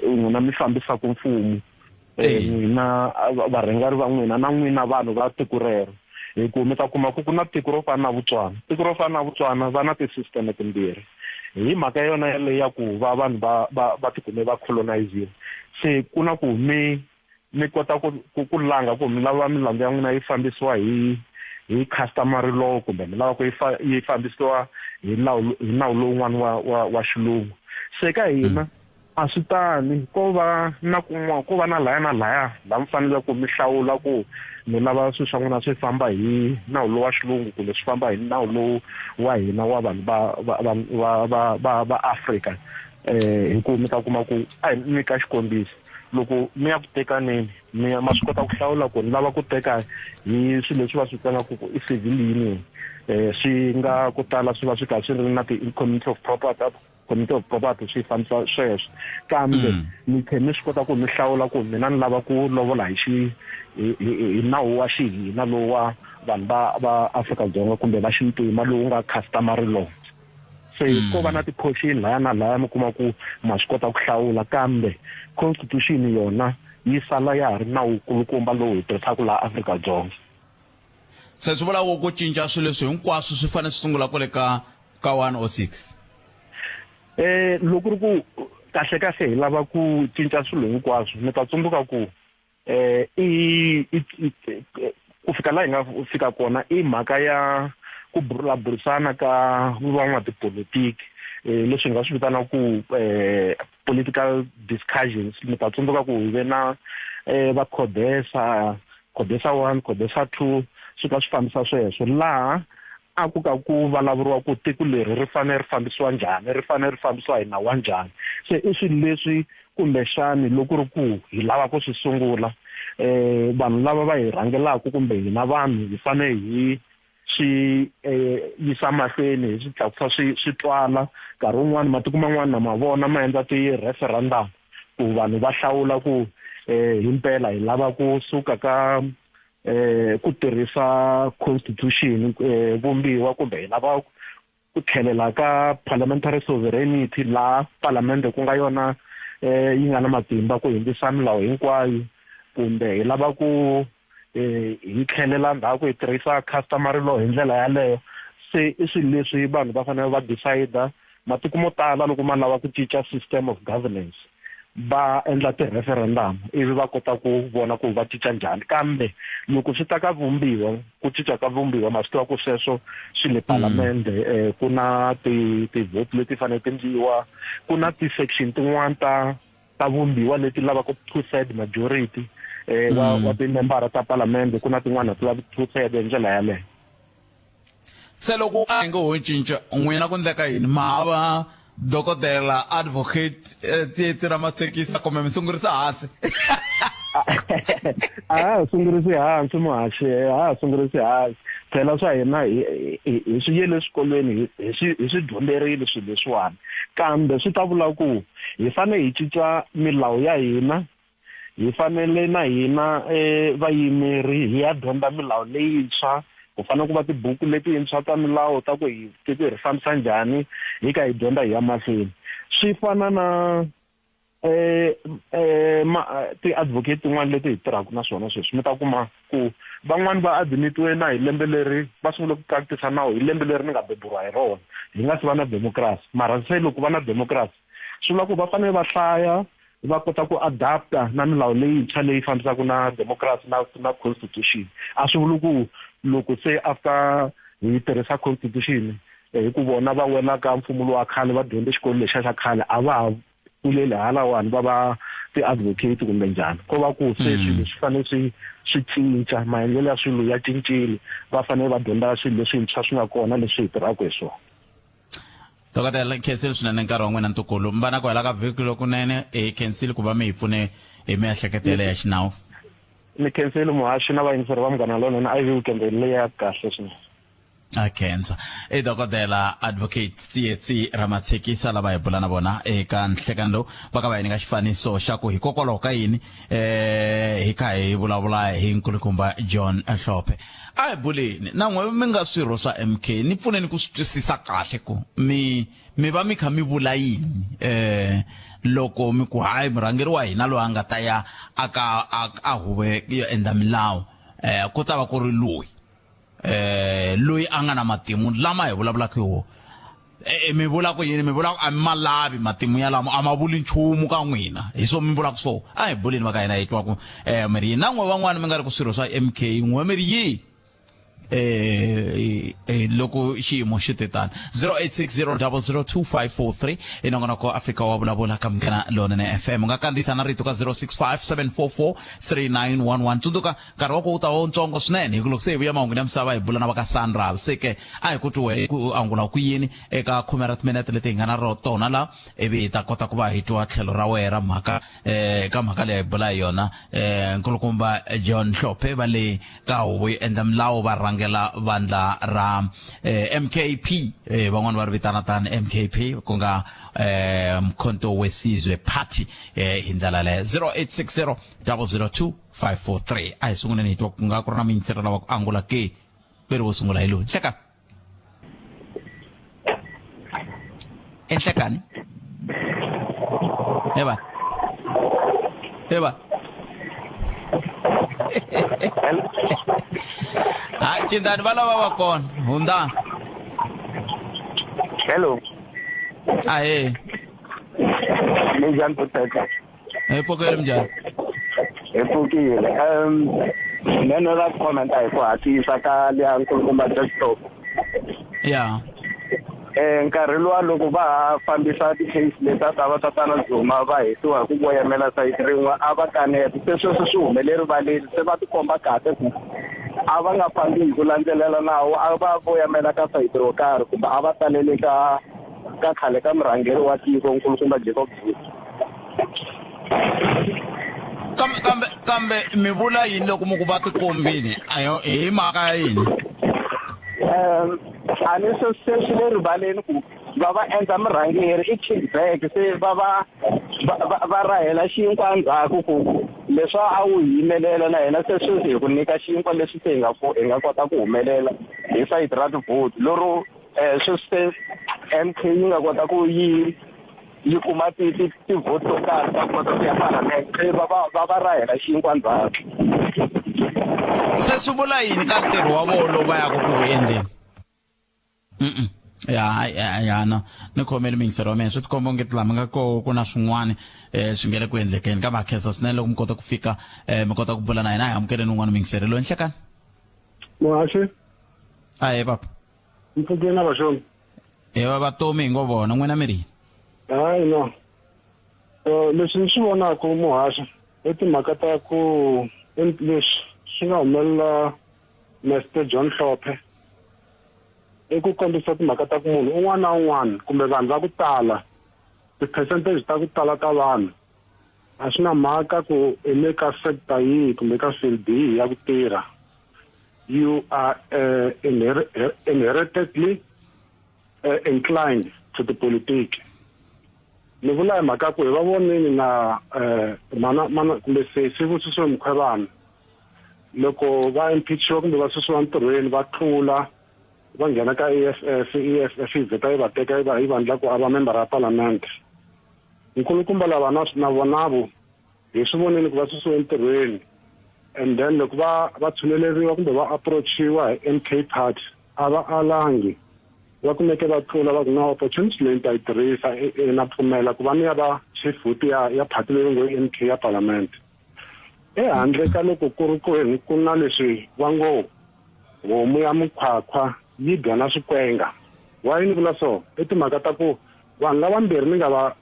n'wina mi fambisaka mfumo n'wina varhangeri va n'wina na n'wina vanhu va tiko rero hi ku mi ta kuma ku na tiko ro fana na Botswana. Tiko ro fana na Botswana va na ti-system timbirhi hi mhaka yona yaleyo ya ku vanhu va tikume va colonize se ku na ku mi kota ku langa ku mi lava milandzu ya n'wina yi fambisiwa hi customary law kumbe mi lava ku yi fambisiwa hi nawu lowun'wana wa xilungu. Se ka hina a swi tani ko va na laya na laya la mi fanele ku mi hlawula ku mi lava swilo swa n'wina swi famba hi nawu lowu wa xilungu kumbe swi famba hi nawu lowu wa hina wa vanhu va Afrika. Hi ku mi ta kuma ku a hi nyika xikombiso loko mi ya ku tekaneni ma swi kota ku hlawula ku ni lava ku teka hi swilo leswi va swi vitanaka ku i civil union swi nga ku tala swi va swi kha swi ri na community of property swi fambisa sweswo kambe mi tlhe mi swi kota ku mi hlawula ku mina ni lava ku lovola hi nawu wa xihina lowu wa vanhu va Afrika-Dzonga kumbe va xintima lowu nga customary law. Se ko va na ti-portion laya na laya mi kuma ku ma swi kota ku hlawula kambe constitution yona yi sala ya ha ri nawu kulukumba lowu hi tirhisaka laha Afrika-Dzonga. Se swi vula ku cinca swilo leswi hinkwaswo swi fanele swi sungula kwale ka 106. Loko ri ku kahle hi lava ku cinca swilo hinkwaswo mi ta tsundzuka ku ku fika laha hi nga fika kona i mhaka ya ku burisana ka van'watipolitiki leswi nga swi vitana ku political discussions. Mi ta tsundzuka ku hi ve na va CODESA 1 CODESA 2 swi ka swi fambisa sweswo laha a ku ka ku vulavuriwa ku tiko leri ri fanele ri fambisiwa njhani ri fanele ri fambisiwa hi nawu wa njhani. Se i swilo leswi kumbexani loko ri ku hi lava ku swi sungula vanhu lava va hi rhangelaka kumbe hina vanhu hi fanele hi swi yisa mahlweni hi swi tlakusa swi twala nkarhi wun'wani matiko man'wana na mavona ma endla ti-referendum ku vanhu va hlawula ku hi mpela hi lava ku suka ka ku tirhisa constitution vumbiwa kumbe hi lava ku tlhelela ka parliamentary sovereignty laha palamende ku nga yona yi nga na matimba ku hindzisa milawu hinkwayo kumbe hi lava ku hi tlhelela ndhawu hi tirhisa customary law hi ndlela yaleyo. Se i swilo leswi vanhu va fanele va decide. Matiko mo tala loko ma lava ku cinca system of governance va endla ti-referendum ivi va kota ku vona ku va cinca njhani kambe loko swi ta ka vumbiwa ku cinca ka vumbiwa ma swi tiva ku sweswo swi le palamende ku na ti-vote leti fanele ti endliwa ku na ti-section tin'wana ta vumbiwa leti lavaka two-third majority wa timembara ta palamende ku na tin'wana ti lava two-third hi ndlela yaleyo. Se loko a nge ho cinca n'wina ku ndleka yini ma hava dokodela advocate tiyetira mathekisa kumbe mi sungurisa hansi? Sungurisi hansi muhaxi sungurisi hansi phela swa hina hi swi yele eswikolweni hi swi dyondzerile swilo leswiwani kambe swi ta vula ku hi fanele hi cinca milawu ya hina hi fanele na hina vayimeri hi ya dyondza milawu leyintshwa ku fanele ku va tibuku letintshwa ta milawu ta ku hi ri fambisa njhani hi ka hi dyondza hi ya mahlweni. Swi fana na ti-advocate tin'wana leti hi tirhaka na swona sweswi mi ta kuma ku van'wani va admitiwe na hi lembe leri va sungule ku practice nawu hi lembe leri ni nga beburiwa hi rona hi nga si va na democracy mara se loko va na democracy swi vula ku va fanele va hlaya va kota ku adapta na milawu leyintshwa leyi fambisaka na democracy na constitution. A swi vuli ku loko se after hi tirhisa constitution hi ku vona va wela ka mfumo wa khale va dyondze xikolo lexa xa khale a va ha pfuleli halawani va ti-advocate kumbe njhani ko va ku se swilo swi fanele swi cinca maendlelo ya swilo ya cincile va fanele va dyondza swilo leswintshwa swi nga kona leswi hi tirhaka hi swona. Dokotela Khensile swinene nkarhi wa n'wina ntukulu mi va na ku hela ka vhiki lokunene Khensile ku va mi hi pfune hi miehleketo ya xinawu. Ni Khensile muhaxi na vayingiseri va Munghana Lonene a yi weekend leyi ya kahle swinene. Khensa dokotela advocate Tsietsi Ramatshekisa lava hi bula na vona eka nhlekani lowu va ka va yini ka xifaniso xa ku hikokwalaho ka yini hi kha hi vulavula hi nkulukumba John Hlophe. A hi buleni na n'we mi nga swirho swa MK ni pfuneni ku swi twisisa kahle ku mi va mi kha mi vula yini loko mi ku hayi murhangeri wa hina loyi a nga ta ya a huve yo endla milawu ku ta va ku ri loyi loyi a nga na matimu lama hi vulavulaka hi wo mi vula ku yini mi vula ku a mi malavi matimu ya lama a ma vuli nchumu ka n'wina hi so mi vulaka so a hi buleni va ka hina hi twa ku mi ri yini na n'we van'wana mi nga ri ku swirho swa MK n'we mi ri yini loko xiyimo xi te tani 0860002543 inongonoko Africa wa vulavula ka Munghana Lonene FM nga kandziyisa na rito ka 0657443911 tsundzuka nkarhi wa ku u ta wa ntsongo swinene hi loko se hi vuya mahungu ya misava hi bula na va ka Sanral se ke a hi ku twe ku angula ku yini eka 10 minute leti hi nga na tona la ivi hi ta kota ku va hi twa tlhelo ra wena mhaka ka mhaka leyi hi bula hi yona nkulukumba John Hlophe va le ka huvo yi endla milawu va rhangela vandla ra MKP van'wana va ri vitana tani MKP ku nga Mkhonto Wesizwe Party hi ndlela leyo 0860002543 a hi sunguleni hi twa ku nga ku ri na miyingiseri lava ku angula ke peri wo sungula hi loyi nhleka enhlekani eba cindani va lava va kona hundani. Hello. Ahe. Minjhani Puteka? Hi pfukile minjhani? Hi pfukile. Nene ra komenta hi ku hatlisa ka liya nkulukumba desktop. Ya. Nkarhi luwa loko va fambisa ti-case leti ta va tatana Zuma va hetiwa ku voyamela sayiti rin'we a va kaneta se sweswo swi humele rivaleni se va tikomba kahle ku a va nga fambi hi ku landzelela nawu a va voyamela ka sayiti ro karhi kumbe a va talele ka khale ka murhangeri wa tiko nkulukumba Jacob Zuma. kambe mi vula yini loko mu ku va tikombini hi mhaka yini? A ni swi le rivaleni ku va va endla murhangeri i kickback se va rahela xinkwa ndzhaku ku leswa a wu yimelela na hina se sweswi hi ku nyika xinkwa leswi se hi nga kota ku humelela hi sayiti ra tivhoti lero sweswi se MK yi nga kota ku yi kuma tivhoti to karhi ta kota ku ya parlament se va rahela xinkwa ndzhaku. Se swi vula yini ka ntirho wa vona lowu va yaka ku wu endleni? ya no ni khomeli miyingiseri wa mina swi tikomba ongeti lama nga ku na swin'wana swi nge le ku endlekeni ka makhensa swinene loko mi kota ku fika mi kota ku bula na hina hi amukeleni un'wana miyingiseri loyi nhlekani muhaxi ahe papa mpfukile na vaxongi vatomi hi ngo vona n'wina mi ri hayi no leswi ni swi vonaka muhaxi i timhaka ta ku leswi swi nga humelela Mr John Hlophe i ku kombisa timhaka ta ku munhu un'wana na un'wana kumbe vanhu va ku tala ti-percentage ta ku tala ta vanhu a swi na mhaka ku i le ka sector yihi kumbe ka field yihi ya ku tirha you are inheritedly inclined to the politics. Ni vula hi mhaka ku hi va vonini na mana kumbe Sibusiso Mkhwebane loko va impeachiwa kumbe va susiwa ntirhweni va tlula va nghena ka EFF yi vheta yi va teka yi vandla ku a va member ya parliament nkulukumba lava na vonavo hi swi voneni ku va susiwa ntirhweni and then loko va tshuneleriwa kumbe va approachiwa hi MK party a va alangi va kumeke va tlula va ku na opportunity leyi ta yi tirhisa na pfumela ku va ni ya va chief whip ya party leyi ngo MK ya parliament ehandle ka loko ku na leswi va ngo homu ya mukhwakhwa yi dya na swikwenga wa yini vula so i timhaka ta ku vanhu lavambirhi ni nga va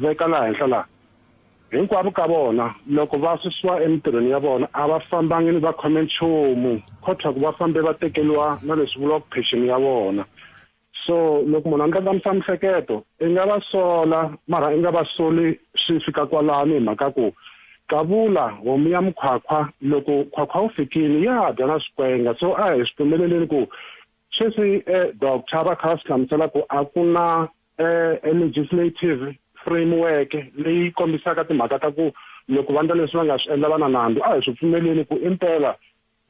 veka laha henhla laha hinkwavo ka vona loko va susiwa emitirhweni ya vona a va fambangi ni va khome nchumu kotha ku va fambe va tekeliwa na leswi vuriwaka pension ya vona. So loko munhu a ndlandlamisa mihleketo i nga va sola mara i nga va soli swi fika kwalano hi mhaka ku kavula homu ya mukhwakhwa loko khwakhwa wu fikile ya dya na swikwenga. So a hi swi pfumeleleni ku sweswi doctor va kha va swi hlamusela ku a ku na legislative framework leyi kombisaka timhaka ta ku loko vandla leswi va nga swi endla vana nandzu a hi swi pfumeleni ku impela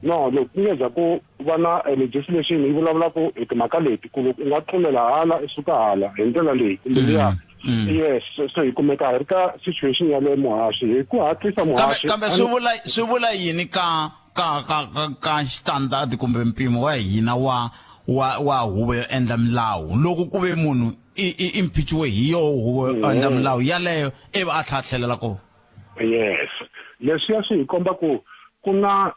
no loko ku ngeza ku va na legislation yi vulavula ku hi timhaka leti ku loko u nga tlulela hala isuka hala hi ndlela leyi kumbe liya yes so hi kumeka hi ri ka situation ya le muhaxi hi ku hatlisa muhaxi kambe swi vula yini ka standard kumbe mpimo wa hina wa huvo yo endla milawu loko ku ve munhu impeachwe hi yo huvo yo endla milawu yaleyo ivi a tlhatlhelela ko. Yes leswi swi hi komba ku na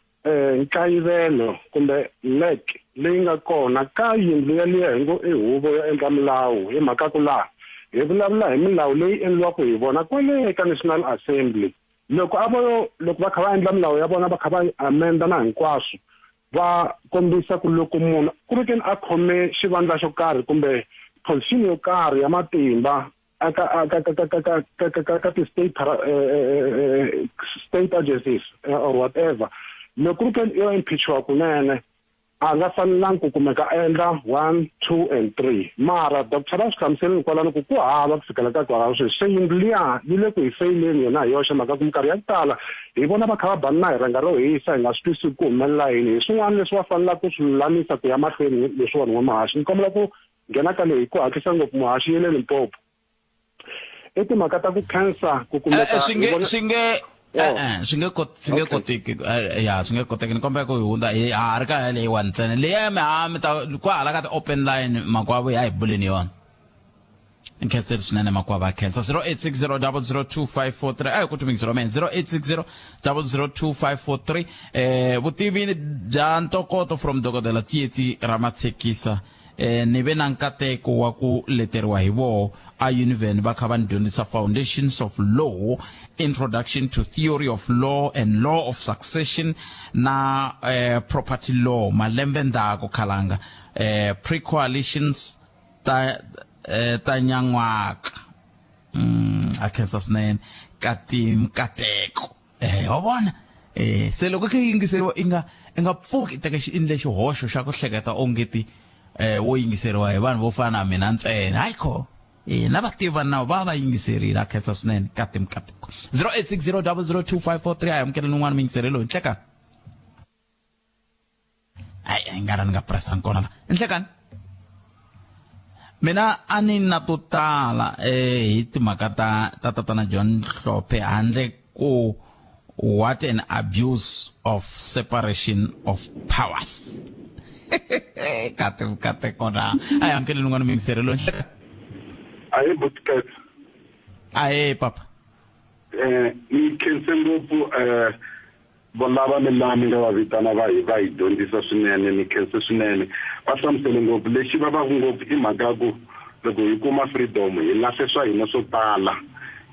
nkayivelo kumbe lack leyi nga kona ka yindlu yaliya hi ngo i huvo yo endla milawu hi mhaka ku laha hi vulavula hi milawu leyi endliwaka hi vona kwale ka National Assembly. Loko va kha va endla milawu ya vona va kha va amenda na hinkwaswo va kombisa ku loko munhu ku ri ke a khome xivandla xo karhi kumbe position yo karhi ya matimba ka ti-state agencies or whatever loko ku ri ke yo impeachwa kunene a nga fanelangi ku kumeka endla 1, 2 and 3 mara Dr. va swi hlamuseleni kwalano ku hava ku fikela ka kwalano sweswi se yindlu liya yi le ku hi feyileni yona hi yoxe mhaka ku minkarhi ya ku tala hi vona va kha va bani na hi rhenga ro hisa hi nga swi twisisi ku humelela yini hi swin'wana leswi va fanelaka ku swi lulamisa ku ya mahlweni leswiwani n'wamahaxi ni kombela ku nghena ka leyi hi ku hatlisa ngopfu muhaxi ye le Limpopo i timhaka ta ku cancer ku kumeka swi nge koteki ni kombela ku hi hundza ha ri ka leyi wa ntsena leyi mi ta ku hala ka ti-open line makwavo ya hi buleni yona ni khenseli swinene makwavo a khensa 0860002543 a hi ku tumingiselo mena 0860002543 vutivi bya ntokoto from dokodela Tsietsi Ramathekisa ni ve na nkateko wa ku leteriwa hi vo a Univen va kha va ni dyondzisa foundations of law, introduction to theory of law and law of succession na property law malembe ndzhaku khalanga pre-coalitions ta nyangwaka a khensa swinene ka timkateko wa vona se loko ke yingiseriwa i nga pfuki teka xiendle xihoxo xa ku hleketa ongeti wo yingiseriwa hi vanhu vo fana na mina ntsena hayikho na vativi va nawu va yingiserile a khensa swinene ka timkateko 0860002543 a amukela un'wana mingiserelo nhlekani ai ngara ni nga pressa kona la nhlekani mina ani na to tala hi timhaka ta tatana John Hlophe handle ku what an abuse of separation of powers kate kona ai amukela un'wana mingiserelo ayi butket ayi papa ni khense ngopfu volava milami nga va vitana va hi dyondzisa swinene ni khense swinene va hlamusele ngopfu lexi va va ngopfu i mhaka ku loko hi kuma freedom hi lahle swa hina swo tala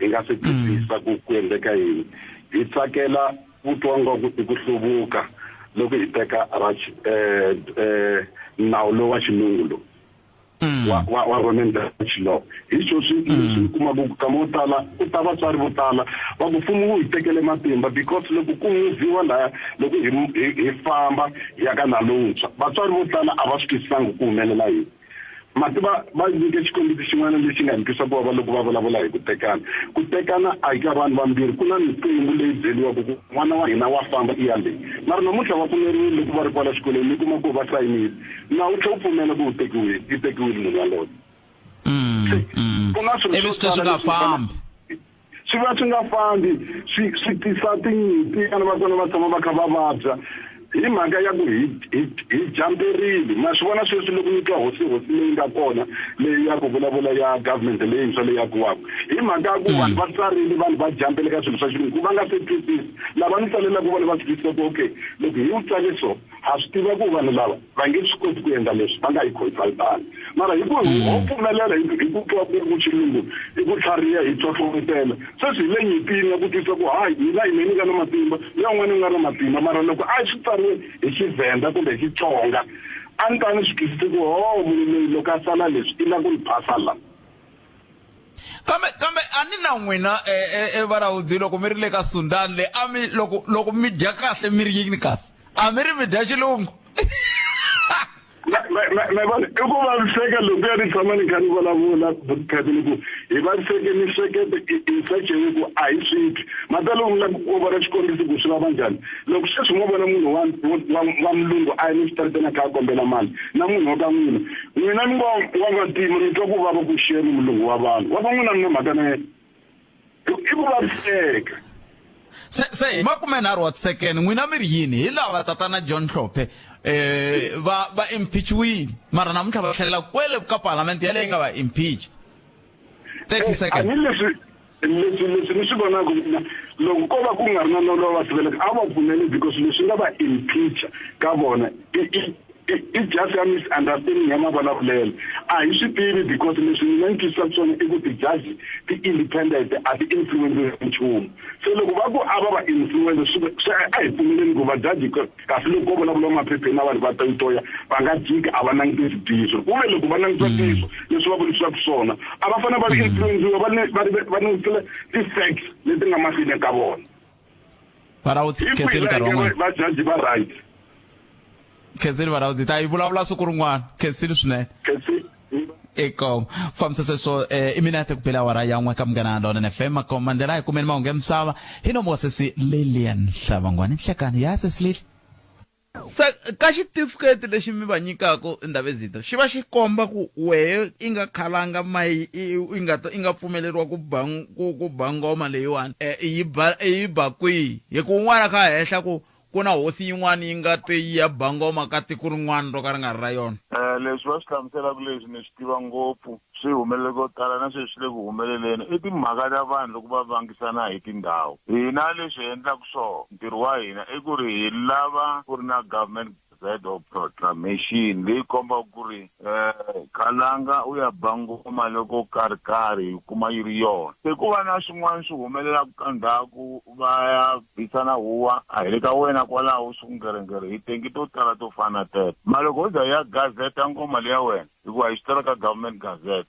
hi nga se twisisa ku endleka yini hi tsakela vutsongo ku hluvuka loko hi teka nawu lowu wa xilungu lowu wa Roman Dutch law hi swi kuma ku kamo tala ku ta vatswari vo tala va ku mfumo wu hi tekele matimba because loko ku muviwa la loko hi famba ya ka nalontshwa vatswari vo tala a va swi twisanga ku humelela yini mativa va nyike xikombiso xin'wana lexi nga ntwisa ku va loko va vulavula hi ku tekana a hi ka vanhu vambirhi ku na mikwembu leyi byeliwaka ku n'wana wa hina wa famba i yaleyi mara namuntlha va pfumeriwile loko va ri kwala xikolweni ni kuma ku va sayinile na wu tlhe wu pfumela ku i tekiwile munhu yaloye ku na swilo swi nga fambi swi va swi nga fambi swi tisa tinyiti kana va kona va tshama va kha va vabya hi mhaka ya ku hi jamberile ma swi vona sweswi loko nyika hosi leyi nga kona leyi ya ku vulavula ya government leyintshwa leyi ya kuwaka hi mhaka ku vanhu va tsarile vanhu va jambele ka swilo swa xilungu ku va nga se twisisi lava ni tsalela ku vona va twisisa ku okay loko hi wu tsale so ha swi tiva ku vanhu lava va nge swi koti ku endla leswi va nga yi consultant mara hi ku ho pfumelela hi ku twa ku xilungu hi ku tlhariha hi tsotlongotela se swi le nyipini ya ku tisa ku hayi hina hi nga na matimba yan'wana nga na matimba mara loko a swi tsariwe hi Xivenda kumbe hi Xitsonga a ni ta ni swi twisise ku munhu loyi loko a sala leswi i la ku ni phasa la kambe ani na n'wina varawudzi loko mi ri le ka Sundani le a mi loko mi dya kahle mi ri yini kasi a mi ri mi dya xilungu i ku vaviseka loko ya ni tshama ni kha ni vulavula bukhati ku hi vaviseke ni hlekete i seche hi ku a hi swiphi mata loko mi lava ku vona xikombiso ku swi lava njhani loko sweswi mo vona munhu wa mulungu a yi ni xitarateni a kha a kombela mali na munhu wa ka n'wina ni wa vantima ni twa ku vava ku xiyeni mulungu wa vanhu wa van'wina mi na mhaka na yena i ku vaviseka se hi makumenharhu wa tisekeni n'wina mi ri yini hi lava tatana John Hlophe va impeachwile mara namuntlha va tlhelela kwele ka parliament yaleyi nga va impeach 30 seconds leswi ni swi vonaka mina loko ko va ku nga ri na nolova va siveleka a va pfumeli because leswi nga va impeach ka vona i just a misunderstanding ya mavulavulelo a hi swi tivi because leswi mina ni twisaka swona i ku ti-judge ti-independent a ti-influence nchumu se loko va ku a va va influence swi a hi pfumeleni ku vajaji kasi loko ko vulavula maphepheni na vanhu va toyitoya va nga jiki a va langutisi tiso kumbe loko va langutisa tiso leswi va vulisaka swona a va fanele va influensiwa va langutile ti-facts leti nga mahlweni ka vona vajaji va right khensini varawudzi ta yi vulavula siku rin'wana khensini swinene eko famisa sweswo i minete ku phela awara yan'we ka Munghana Lonene FM makomandela hi kumeni mahungu ya misava hi nomo wa sesi Lilian Hlavangwani nhlekani ya sesi Lili se ka xitifiketi lexi mi va nyikako Ndavezitha xi va xi komba ku wehe i nga khalanga i nga pfumeleriwa ku bangoma leyiwani yi ba kwihi hi ku un'wana kha hehla ku na hosi yin'wana yi nga te ya bangoma ka tiko rin'wana ro ka ri nga ri ra yona leswi va swi hlamuselaka leswi ni swi tiva ngopfu swi humelele ko tala na sweswi swi le ku humeleleni i timhaka ta vanhu loko va vangisana hi tindhawu hina leswi endlaka swona ntirho wa hina i ku ri hi lava ku ri na government of proclamation leyi komba ku ri khalanga u ya bangoma loko karhi hi kuma yi ri yona se ku va na swin'wana swi humelela ka ndhaku va ya bisana huwa a hi le ka wena kwalaho swingerengere hi tengi to tala to fana tete ma loko u za ya gazette ngoma leya wena hikuva hi xitara ka government gazette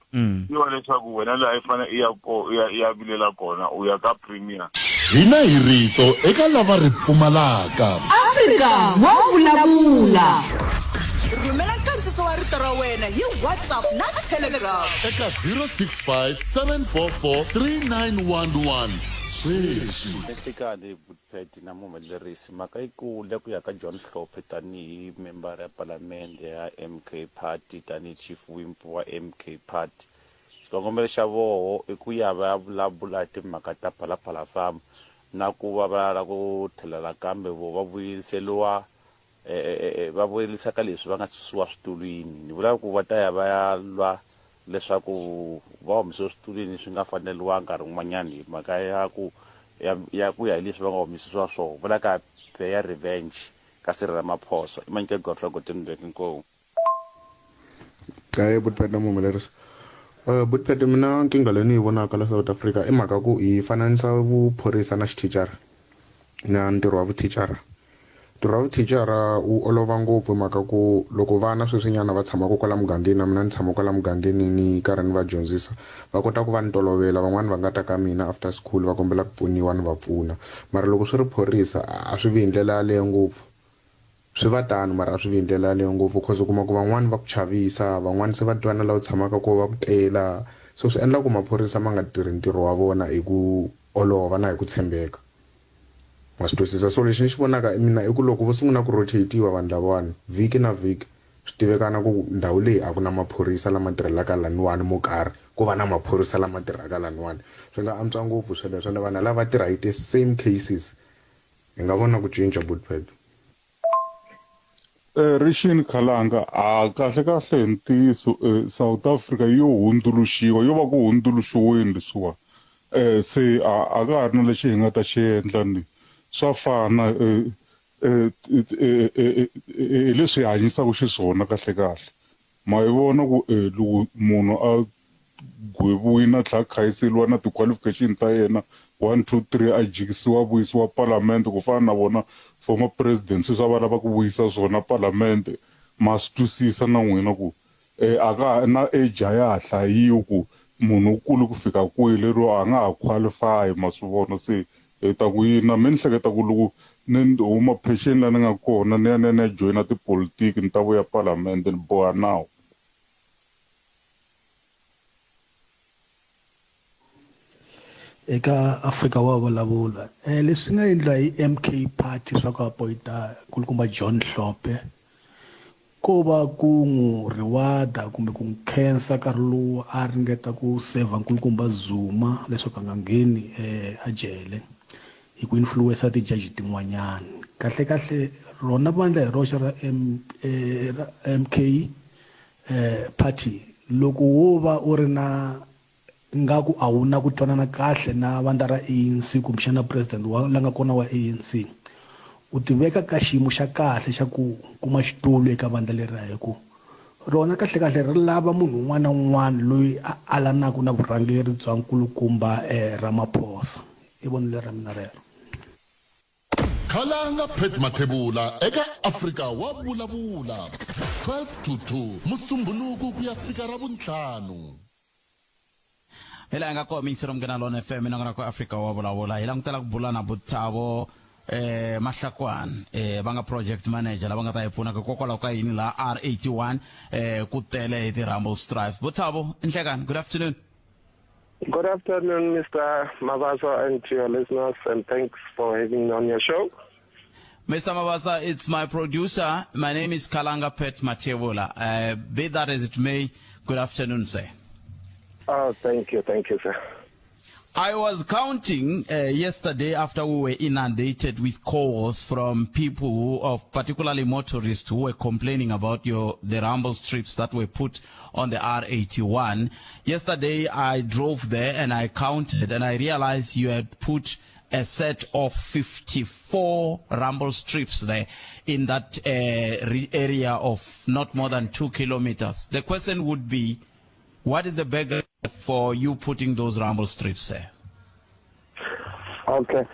iwa leswaku wena laha i fane i ya vilela kona u ya ka premier hina hi rito eka lava ri pfumalaka Afrika wa vulavula rhumela nkandziso wa rito ra wena hi WhatsApp na Telegram eka 065 744 3911 sweswi Nhlekani Buthphet na muhumelerisi mhaka yikulu ku ya ka John Hlophe tanihi member ya palamende ya MK Party tanihi chief whip wa MK Party xikongomelo xa voho i ku ya va vulavula timhaka ta Phalaphala Farm na ku va va la ku tlhelela kambe vo va vuyiseliwa va vuyelisa ka leswi va nga susiwa switulwini ni vula ku va ta ya va ya lwa leswaku va humesiwa switulwini swi nga faneliwanga nkarhi wun'wanyana hi mhaka ya ku ya hi leswi va nga humesiwa swona vula ka ya revenge ka Cyril Ramaphosa i manyike Godfrey Gothenburg inkomu Buthphet na muhumelerisi Buthphet mina nkinga leyi ni yi vonaka la South Africa i mhaka ku hi fananisa vuphorisa na xithicara na ntirho wa vuthicara ntirho wa vuthicara wu olova ngopfu hi mhaka ku loko vana sweswinyana va tshamaka kwala mugangeni na mina ni tshama kwala mugangeni ni karhi ni va dyondzisa va kota ku va ni tolovela van'wani va nga ta ka mina after school va kombela ku pfuniwa ni va pfuna mara loko swi ri phorisa a swi vi hi ndlela yaleyo ngopfu swi va tano mara a swi vi hi ndlela yaleyo ngopfu cause u kuma ku van'wani va ku chavisa van'wani se va twana laha u tshamaka ko va ku tela so swi endla ku maphorisa ma nga tirhi ntirho wa vona hi ku olova na hi ku tshembeka wa swi twisisa so lexi ni xi vonaka mina i ku loko vo sungula ku rotate-iwa vanhu lavawani vhiki na vhiki swi tivekana ku ndhawu leyi a ku na maphorisa lama tirhelaka laniwani mo karhi ku va na maphorisa lama tirhaka laniwani swi nga antswa ngopfu sweleswo ni vanhu lava tirha hi the same cases hi nga vona ku cinca Buthphet Rixini Khalanga a kahle hi ntiyiso South Africa yo hundzuluxiwa yo va ku hundzuluxiweni leswiwa se a ka ha ri na lexi hi nga ta xi endla ni swa fana leswi hi hanyisaka xiswona kahle kahle ma yi vona ku loko munhu a gweviwile a tlhela khayiseliwa na ti-qualification ta yena 1 2 3 a jikisiwa vuyisiwa palamende ku fana na vona former president swa va lava ku vuyisa swona palamende ma swi twisisa na n'wina ku a ka na age ya ha hlayiwi ku munhu ukulu ku fika kwihi lero a nga ha qualify ma swi vona se ta ku yina mi ni hleketa ku loko ni huma pension la ni nga kona ni ya ni ya joyina tipolotiki ni ta vuya palamende ni boha nawu. Eka Afrika wa vulavula leswi nga endla hi MK Party swa ku appointa kulukumba John Hlophe ko va ku n'wi reward kumbe ku n'wi khensa nkarhi lowu a ringeta ku save nkulukumba Zuma leswaku a nga ngheni a jele hi ku influence ti-judge tin'wanyana kahle kahle rona vandla hi roxa ra MK Party loko wo va u ri na ngaku a wu na ku twanana kahle na vandla ra ANC kumbexana president wa la nga kona wa ANC u tiveka ka xiyimo xa kahle xa ku kuma xitulu eka vandla leriya hi ku rona kahle kahle ri lava munhu un'wana na un'wana loyi a alanaka na vurhangeri bya nkulukumba Ramaphosa i vonelo ra mina rero. Khalanga Pet Mathebula eka Afrika wa vulavula 12 to 2 musumbuluku ku ya fika ra vuntlhanu. Hela nga ko mingisero mgena lona FM na ko Afrika wa vulavula hela ngitela ku bula na Butabo Mahlakwana banga project manager lava nga ta ipfuna ka kokwala ka yini la R81 ku tele the Rumble Strife. Butabo inhlekani, good afternoon. Good afternoon, Mr. Mabasa, and to your listeners, and thanks for having me on your show. Mr. Mabasa, it's my producer. My name is Kalanga Pet Matebola. Be that as it may, good afternoon, sir. Oh, thank you, sir. I was counting yesterday after we were inundated with calls from people particularly motorists who were complaining about the rumble strips that were put on the R81. Yesterday I drove there and I counted and I realized you had put a set of 54 rumble strips there in that area of not more than 2 kilometers. The question would be, what is the background for you putting those rumble strips there? Okay.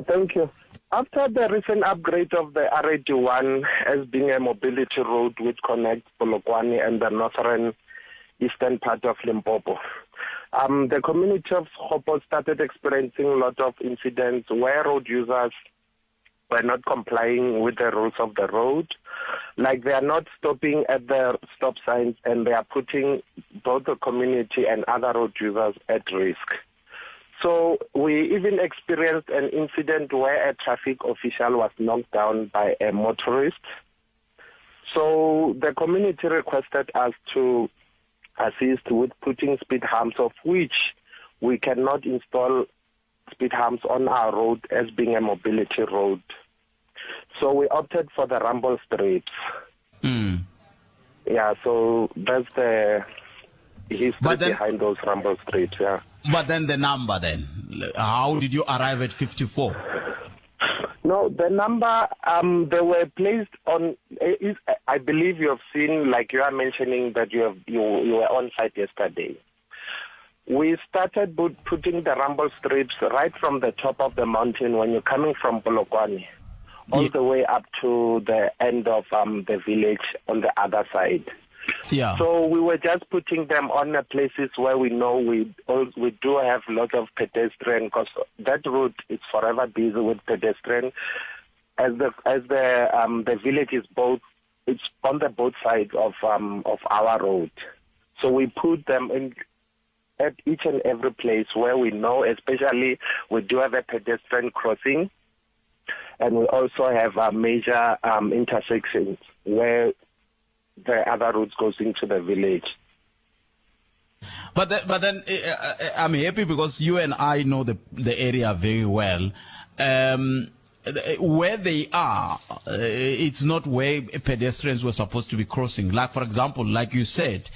Thank you. After the recent upgrade of the R81 as being a mobility road which connects Polokwane and the northern eastern part of Limpopo, the community of Kgopo started experiencing a lot of incidents where road users were not complying with the rules of the road. Like they are not stopping at the stop signs and they are putting both the community and other road users at risk. So we even experienced an incident where a traffic official was knocked down by a motorist. So the community requested us to assist with putting speed humps, of which we cannot install speed humps on our road as being a mobility road. So we opted for the rumble strips. Yeah, so that's the history behind those rumble strips, yeah. But then the number then, how did you arrive at 54? No, the number, they were placed on, I believe you have seen, like you are mentioning that you were on site yesterday. We started putting the rumble strips right from the top of the mountain when you're coming from Polokwane, all the way up to the end of the village on the other side. Yeah. So we were just putting them on the places where we know we do have lots of pedestrian, because that route is forever busy with pedestrian. As the village is it's on the both sides of our road. So we put them in at each and every place where we know, especially we do have a pedestrian crossing, and we also have major intersections where the other roads goes into the village. But then I'm happy because you and I know the area very well. Where they are, it's not where pedestrians were supposed to be crossing. Like, for example, like you said,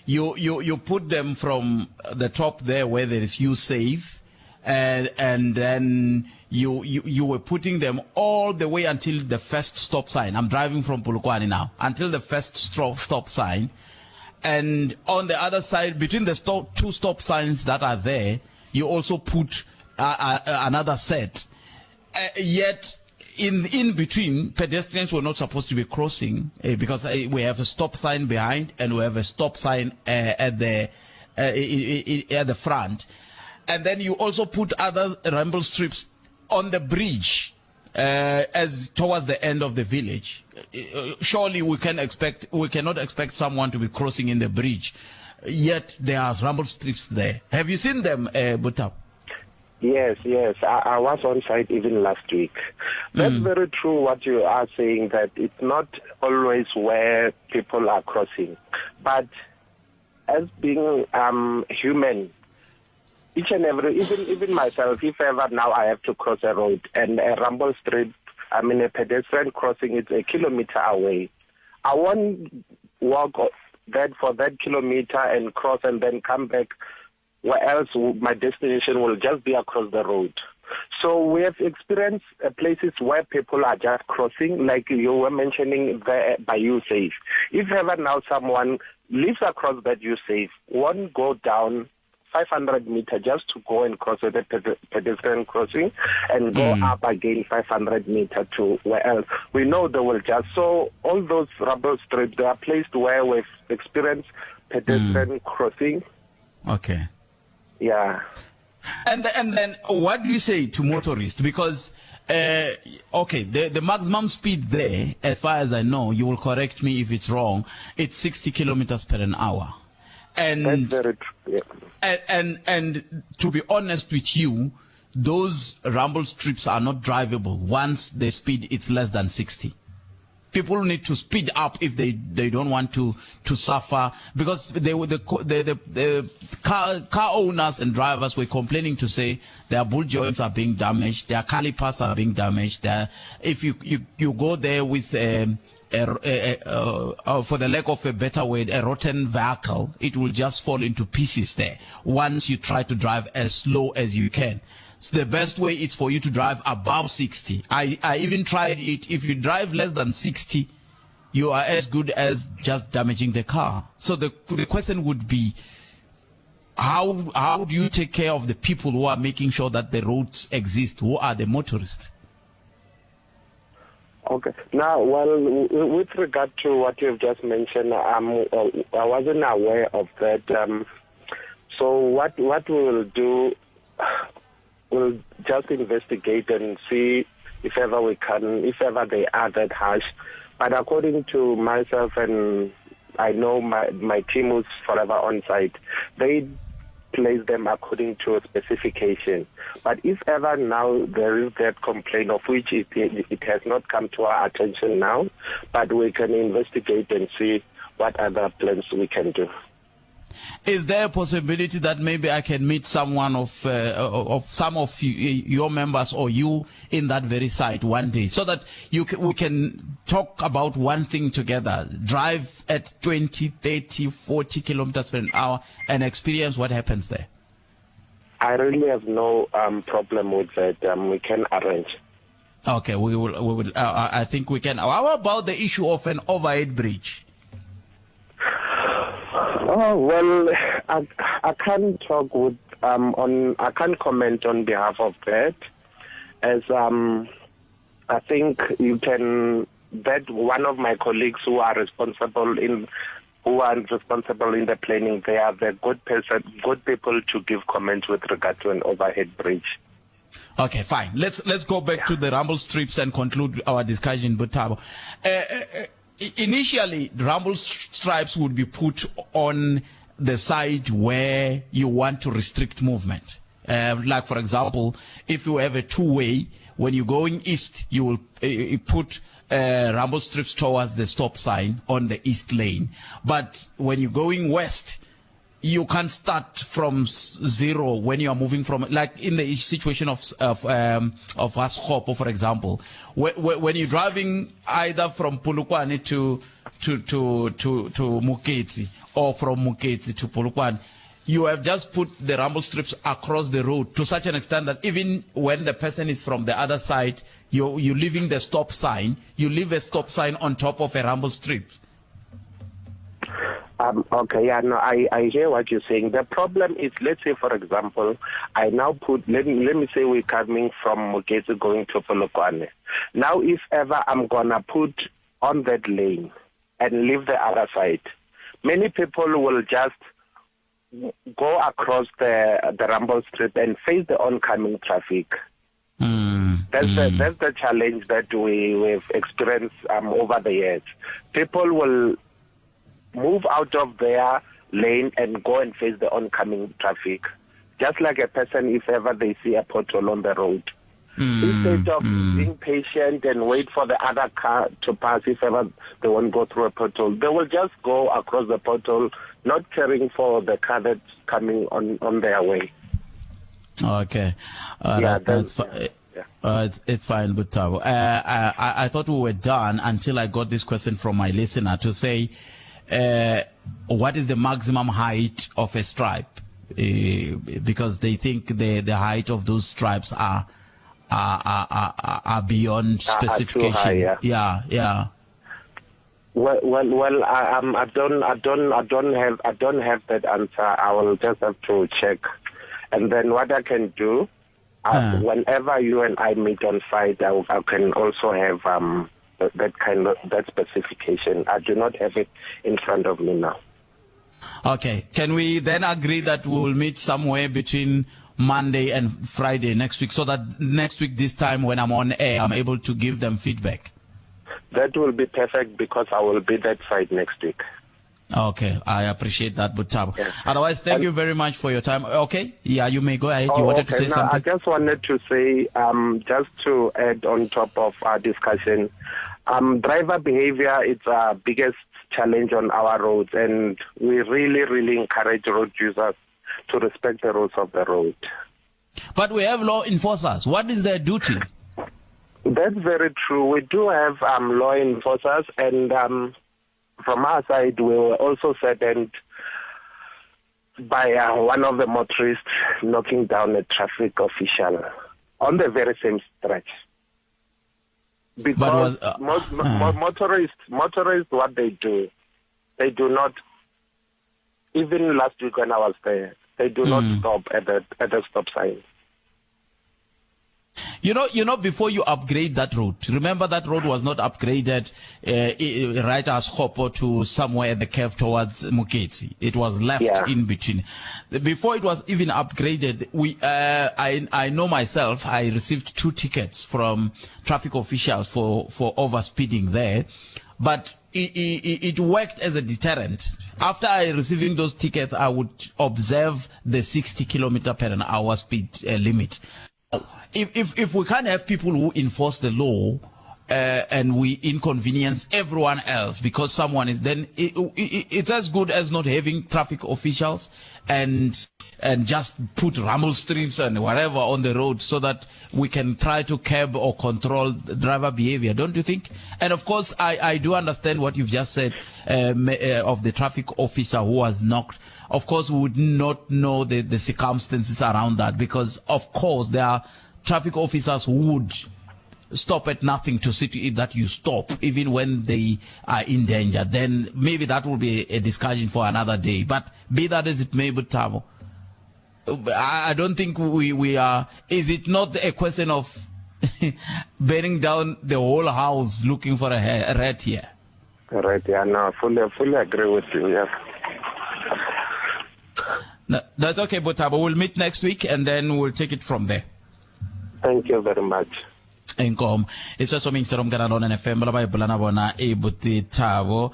you put them from the top there where there is U-Save, and then you were putting them all the way until the first stop sign. I'm driving from Polokwane now, until the first stop sign. And on the other side, between the two stop signs that are there, you also put another set. Yet, in between, pedestrians were not supposed to be crossing because we have a stop sign behind and we have a stop sign at the front. And then you also put other rumble strips on the bridge as towards the end of the village. Surely we cannot expect someone to be crossing in the bridge, yet there are rumble strips there. Have you seen them, Butap? Yes. I was on site even last week. That's very true what you are saying, that it's not always where people are crossing. But as being human, each and every, even myself, if ever now I have to cross a road and a rumble strip, a pedestrian crossing, it's a kilometer away. I won't walk for that kilometer and cross and then come back where else my destination will just be across the road. So we have experienced places where people are just crossing, like you were mentioning there by U-Safe. If ever now someone lives across that U-Safe, won't go down 500 meters just to go and cross the pedestrian crossing and go up again 500 meters to where else. We know they will just, so all those rubber strips, they are placed where we've experienced pedestrian crossing. Okay. Yeah. And then what do you say to motorists? Because, the maximum speed there, as far as I know, you will correct me if it's wrong, it's 60 kilometers per an hour. And that's very true. Yeah. And to be honest with you, those rumble strips are not drivable once the speed is less than 60. People need to speed up if they don't want to suffer, because the car owners and drivers were complaining to say their bull joints are being damaged, their calipers are being damaged. If you go there with for the lack of a better word, a rotten vehicle, it will just fall into pieces there once you try to drive as slow as you can. So the best way is for you to drive above 60. I even tried it. If you drive less than 60, you are as good as just damaging the car. So the question would be, how do you take care of the people who are making sure that the roads exist? Who are the motorists? Okay. Now, well, with regard to what you've just mentioned, I wasn't aware of that. So what we will do, we'll just investigate and see if ever we can, if ever they are that harsh. But according to myself, and I know my team who's forever on site, they place them according to a specification. But if ever now there is that complaint, of which it has not come to our attention now, but we can investigate and see what other plans we can do. Is there a possibility that maybe I can meet someone of some of your members or you in that very site one day, so that we can talk about one thing together, drive at 20, 30, 40 kilometers per hour and experience what happens there? I really have no problem with that. We can arrange. Okay, we will. I think we can. How about the issue of an overhead bridge? Oh, well, I can't talk with I can't comment on behalf of that, as I think you can bet one of my colleagues who are responsible in the planning. They are the good people to give comments with regard to an overhead bridge. Okay, fine. Let's go back to the rumble strips and conclude our discussion, Butabo. Initially, rumble stripes would be put on the side where you want to restrict movement. Like, for example, if you have a two-way, when you're going east, you will put rumble strips towards the stop sign on the east lane. But when you're going west, you can't start from zero when you are moving from, like in the situation of Raskhopo, for example, when you're driving either from Polokwane to Muketsi or from Muketsi to Polokwane, you have just put the rumble strips across the road to such an extent that even when the person is from the other side, you're leaving the stop sign. You leave a stop sign on top of a rumble strip. Okay, yeah, no, I hear what you're saying. The problem is, let's say, for example, I now put, let me say we're coming from Moketsi going to Polokwane. Now, if ever I'm going to put on that lane and leave the other side, many people will just go across the rumble strip and face the oncoming traffic. That's the challenge that we've experienced over the years. People will move out of their lane and go and face the oncoming traffic, just like a person if ever they see a pothole on the road. Instead of being patient and wait for the other car to pass if ever they won't go through a pothole, they will just go across the pothole, not caring for the car that's coming on their way. Okay. That's fine. It's fine, Butabo. I thought we were done until I got this question from my listener to say, what is the maximum height of a stripe? Because they think the height of those stripes are beyond specification. High, yeah. Well. I don't have that answer. I will just have to check, and then what I can do, whenever you and I meet on site, I can also have that specification. I do not have it in front of me now. Okay. Can we then agree that we will meet somewhere between Monday and Friday next week, so that next week this time when I'm on air, I'm able to give them feedback? That will be perfect because I will be that side next week. Okay. I appreciate that, Butabo. Yes. Otherwise, thank you very much for your time. Okay. Yeah, you may go ahead. You wanted to say something? I just wanted to say, just to add on top of our discussion, driver behavior is our biggest challenge on our roads, and we really, really encourage road users to respect the rules of the road. But we have law enforcers. What is their duty? That's very true. We do have law enforcers, and from our side, we were also saddened by one of the motorists knocking down a traffic official on the very same stretch. Because motorists, what they do not, even last week when I was there, they do not stop at the stop sign. You know, before you upgrade that road, remember that road was not upgraded right as Khopo to somewhere at the curve towards Moketsi. It was left in between. Before it was even upgraded, I know myself, I received 2 tickets from traffic officials for overspeeding there. But it worked as a deterrent. After receiving those tickets, I would observe the 60 kilometer per an hour speed limit. If we can't have people who enforce the law and we inconvenience everyone else because someone is, then it's as good as not having traffic officials and just put rumble strips and whatever on the road so that we can try to curb or control driver behavior, don't you think? And of course, I do understand what you've just said of the traffic officer who was knocked. Of course, we would not know the circumstances around that because, of course, there are traffic officers who would stop at nothing to see to it that you stop, even when they are in danger. Then maybe that will be a discussion for another day. But be that as it may, Butabo, I don't think we are. Is it not a question of burning down the whole house looking for a rat here? Right, yeah, no, fully agree with you, yeah. No, that's okay, Butabo. We'll meet next week and then we'll take it from there. Thank you very much. Enkom isa so mingse romgana lona FM la ba ibulana bona e buti thabo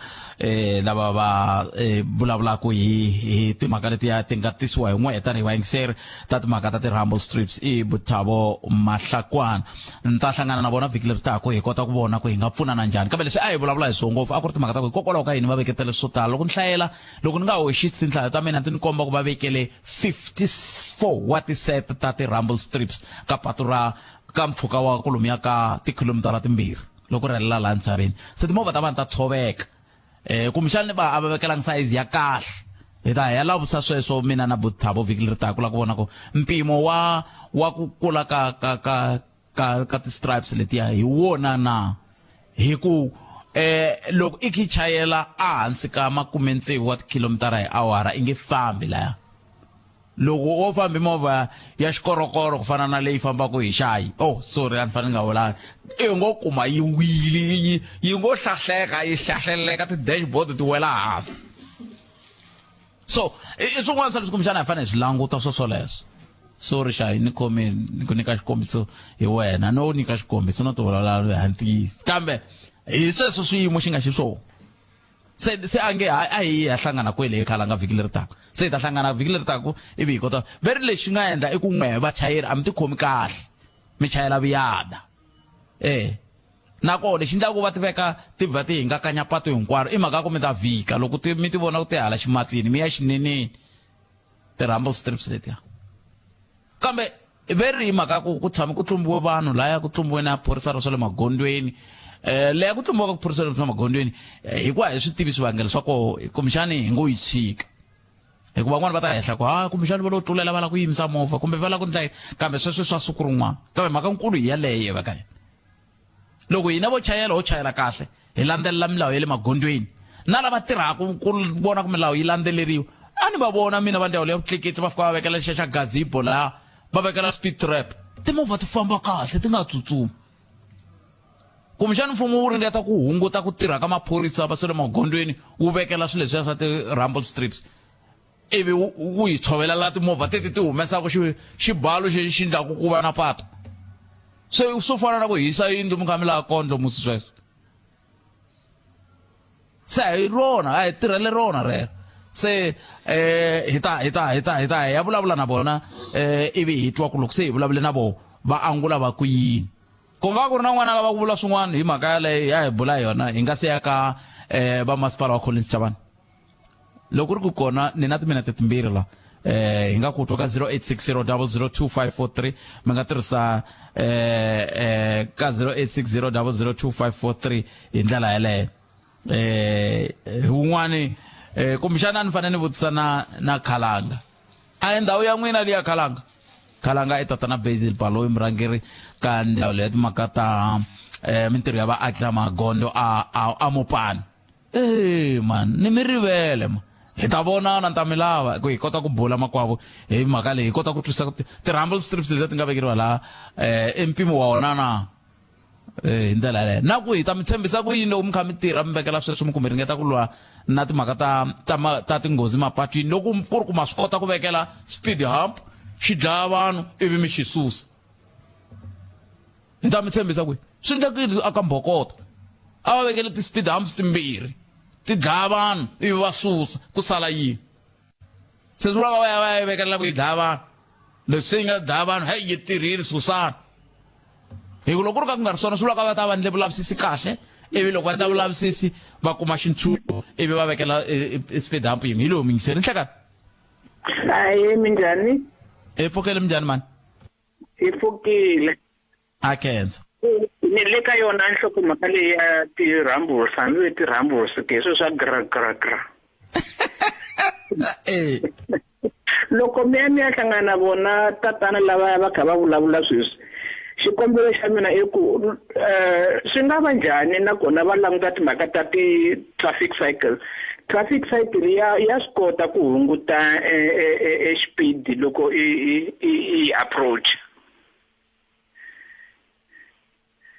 la ba bulabula ko hi timakale ya tingatisiwa yin'we eta ri wayingser ta timaka ta rumble strips e butabo mahlakwana nta hlangana na bona vikile ritako hi kota ku bona ku hi nga pfuna na njani kambe leswi a hi vulavula hi swongofu a ku ri timaka ta ku hikokwalaho ka yini va veketele swo tala loko ni hlayela loko ni nga hoxi tinhlayo ta mina ti ni komba ku va vekele 54 wa tiset ta rumble strips ka patura ka mpfhuka wa kolomiya ka tikhilomitara timbirhi loko relela la ntshaveni se timovha ta vanhu ta tshoveka kumbexani va avekelangi size ya kahle Hita ya lavusa sweswo mina na Buthabo vhiki leri taka la ku vona ko mpimo wa ku kula ka ti stripes letiya hi wona na hi ku loko I ki chayela ehansi ka 60 wa kilometers hi awara I nge fambi laya loko o fambi movha ya xikorokoro ku fana na leyi fambaka hi xayi sorry a ni fanele nga wula I ngo kuma yi wili yi ngo hlahleka yi hlahleleka ti dashboard ti wela hansi so I swin'wana swa leswi kumbexana hi fanele hi swi languta swoswoleswo sorry xayi ni khomi ni ku nyika xikombiso hi wena no nyika xikombiso no ti vulavula hanti kambe hi sweswo swiyimo xi nga xiswona se ange a hi ya hlangana kwele khalanga vhiki leri taka se hi ta hlangana vhiki leri taka ivi hi kota veri lexi nga endla I ku n'we vachayeri a mi ti khomi kahle mi chayela viyada nako lexi ndlaku va ti veka ti va ti hingakanya pato hinkwaro I mhaka ku mi ta vhika loko mi ti vona ku ti hala ximatsini mi ya xineneni ti rumble strips letiya kambe veri hi mhaka ku tshama ku tlumbiwe vanhu laya ku tlumbiwe na phorisa ra swa le magondweni leya ku tlumbiwa ka phorisa ra swa le magondweni hikuva hi swi tivi swivangelo swa ko kumbexani hi ngo yi tshika hikuva van'wana va ta hehla ku kumbexani va lo tlulela va la ku yimisa movha kumbe va la ku ndla kambe sweswo swa siku rin'wana kambe mhaka nkulu hi yaleyo va ka hina loko hina vo chayela ho chayela kahle hi landzelela milawu ya le magondweni na lava tirhaka ku vona ku milawu yi landzeleriwa a ni va vona mina va ndhawu leya vutleketli va fika va vekela lexiya xa gazebo laha va vekela speed trap timovha ti famba kahle ti nga tsutsumi kumbexani mfumo wu ringeta ku hunguta ku tirha ka maphorisa va swe le magondweni wu vekela swilo leswiya swa ti rumble strips ivi wu hi tshovela la timovha ti humesaka xibalo xi ndlaku ku va na patu se swo fana na ku hisa yindlu mi kha mi laha kondlo musi sweswo se hi rona a hi tirhele rona rero se hi ta ya vulavula na vona ivi hi twa ku loko se hi vulavule na vona va angula va ku yini ku va ku ri na n'wana va ku vula swin'wana hi mhaka yaleyo ya hi bula yona hi nga se ya ka va masipala wa Collins Chavani loko ri ku kona ni na timinete timbirhi la hi nga ku twa ka 0860002543 mi nga tirhisa ka 0860002543 hi ndlela yaleyo wun'wani kumbexana ni fanele ni vutisa na Khalanga a ndhawu ya n'wina liya Khalanga I tatana Basil Baloyi murhangeri ka ndhawu leya timhaka ta mintirho ya vaaki na magondo a Mopani man ni mi rivele ma hi ta vonana ni ta mi lava ku hi kota ku bula makwavo hi mhaka leyi hi kota ku twisisa ti-rumble strips leti ti nga vekeriwa laha mpimo wa wona na hi ndlela yaleyo na ku hi ta mi tshembisa ku yini loko mi kha mi tirha mi vekela sweswo mi kumbe ringeta ku lwa na timhaka ta tinghozi mapatwini loko ku ri ku ma swi kota ku vekela speed hump xi dlaya vanhu ivi mi xi susa hi ta mi tshembisa ku swi endlekile aka Mbokota a va vekele ti-speed humps timbirhi ti dlaya vanhu ivi va susa ku sala yini se swi vulaka va ya vekelela ku yi dlaya vanhu leswi se yi nga dlaya vanhu heyi yi tirhile susana hi ku loko ku ri ka ku nga ri swona swi vulaka va ta va endle vulavisisi kahle ivi loko va ta vulavisisi va kuma xintshungu ivi va vekela speed hump yin'we hi lowu mi yingiseni nhlekani hayi minjhani hi pfukile minjhani mani hi pfukile a khensa ni le ka yona nhlokomhaka leyi ya ti-rumbles handle ti-rumbles ke swilo swa gra loko mi ya hlangana na vona tatana lava va kha va vulavula sweswi xikombelo xa mina I ku swi nga va njhani nakona va languta timhaka ta ti-traffic cycle ya swi kota ku hunguta speed loko I approach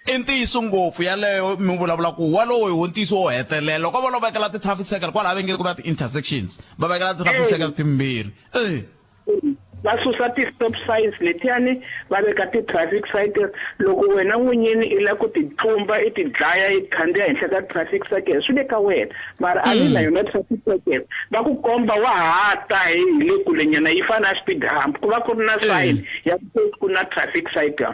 I ntiyiso ngopfu yaleyo mi vulavula ku walowo hi ntiyiso wo hetelela loko va lo vekela ti-traffic cycle kwalaha va nge ku na ti-intersections va vekela ti-traffic cycle timbirhi va susa ti-stop signs letiyani va veka ti-traffic cycle loko wena n'winyini I la ku ti tlumba I ti dlaya I khandziya henhla ka traffic cycle swi le ka wena mara a ni na yona traffic cycle va ku komba wa hata hi le kulenyana yi fana na speed hump ku va ku ri na sign ya ku na traffic cycle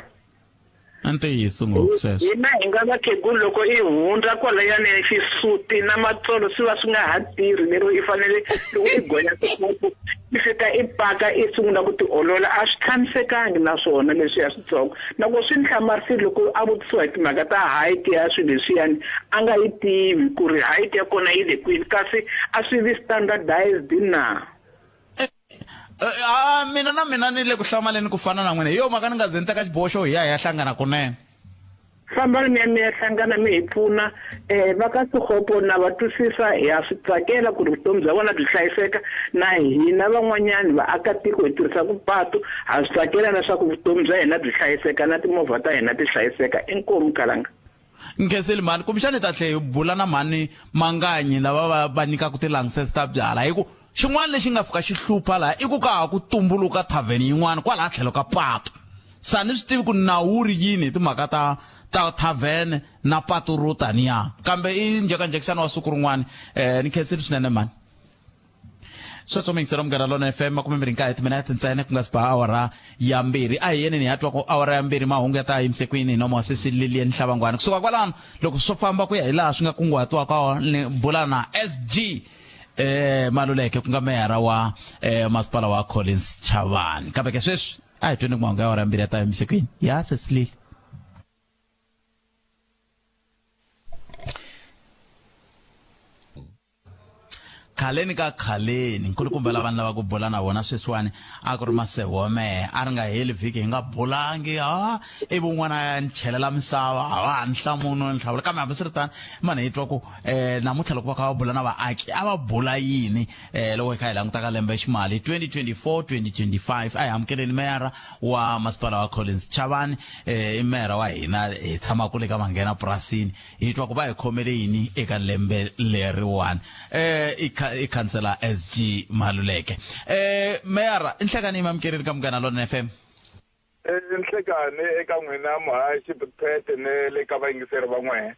antiyiso ngopfu sweswo hina hi nga vakhegulu loko I hundza kwalayani xisuti na matsolo swi va swi nga ha tirhi lero I fanele loko I gonya swikopo fika ipaka isungula ku tiolola a swi tshamisekangi naswona leswi ya switsongo loko swi nhlamarisile loko a vutisiwa hi timhaka ta height ya swilo leswiyani a nga yi tivi ku ri height ya kona yi le kwini kasi a swi vi standardized na mina ni le ku hlamaleni ku fana na n'wina yo maka ni nga ze ni teka xiboho xo hi ya hlangana kunene fambani mi ya hlangana mi hi pfuna va ka Sekgopo na va twisisa hi ya swi tsakela ku ri vutomi bya vona byi hlayiseka na hina van'wanyani vaakatiko hi tirhisa ku patu ha swi tsakela leswaku vutomi bya hina byi hlayiseka na timovha ta hina ti hlayiseka inkomu kalanga Nkeseli mani kumbexani ta tlhe hi bula na mani manganyi lava va nyikaka ti-license ta byala hi ku xin'wana lexi nga fika xi hlupha laha i ku ka ha ku tumbuluka thavheni yin'wana kwalaha tlhelo ka patu sa ni swi tivi ku nawu ri yini hi timhaka ta thavhene na patu ro taniya kambe i njhekanjhekisana wa siku rin'wana ni khenseli swinene mani sweswo mingiselo Munghana Lonene FM 29 timinete ntsena ku nga si ba awara ya 2 a hi yeni ni ya twa ku awara ya 2 mahungu ya ta yimise kwini no Moses Lilian Hlabangwana kusuka kwalano loko swo famba ku ya hi laha swi nga kunguhatiwa ka bula na SG Maluleke ku nga meyara wa masipala wa Collins Chavani kambe ke sweswi a hi tweni ku mahungu ya awara ya 2 ya ta yimise kwini ya Cecily khaleni ka khaleni nkulukumba lavanhu lava ku bula na vona sweswiwani a ku ri masehome a ri nga heli vhiki hi nga bulangi ivi un'wana ya ni chelela misava a va ha ni hlamuno ni hlavula kambe hambi swi ri tani mani hi twa ku namuntlha loko va kha va bula na vaaki a va bula yini loko hi kha hi languta ka lembe ximali 2024-2025 a hi amukeleni meyara wa masipala wa Collins Chavani i meyara wa hina hi tshamaku le ka Manghena purasini hi twa ku va hi khomele yini eka lembe leriwani ikhansela SG Maluleke meyara inhlekani imamkereni ka Munghana Lonene FM inhlekani eka n'wina muhaxi Phete ne le ka vayingiseri van'we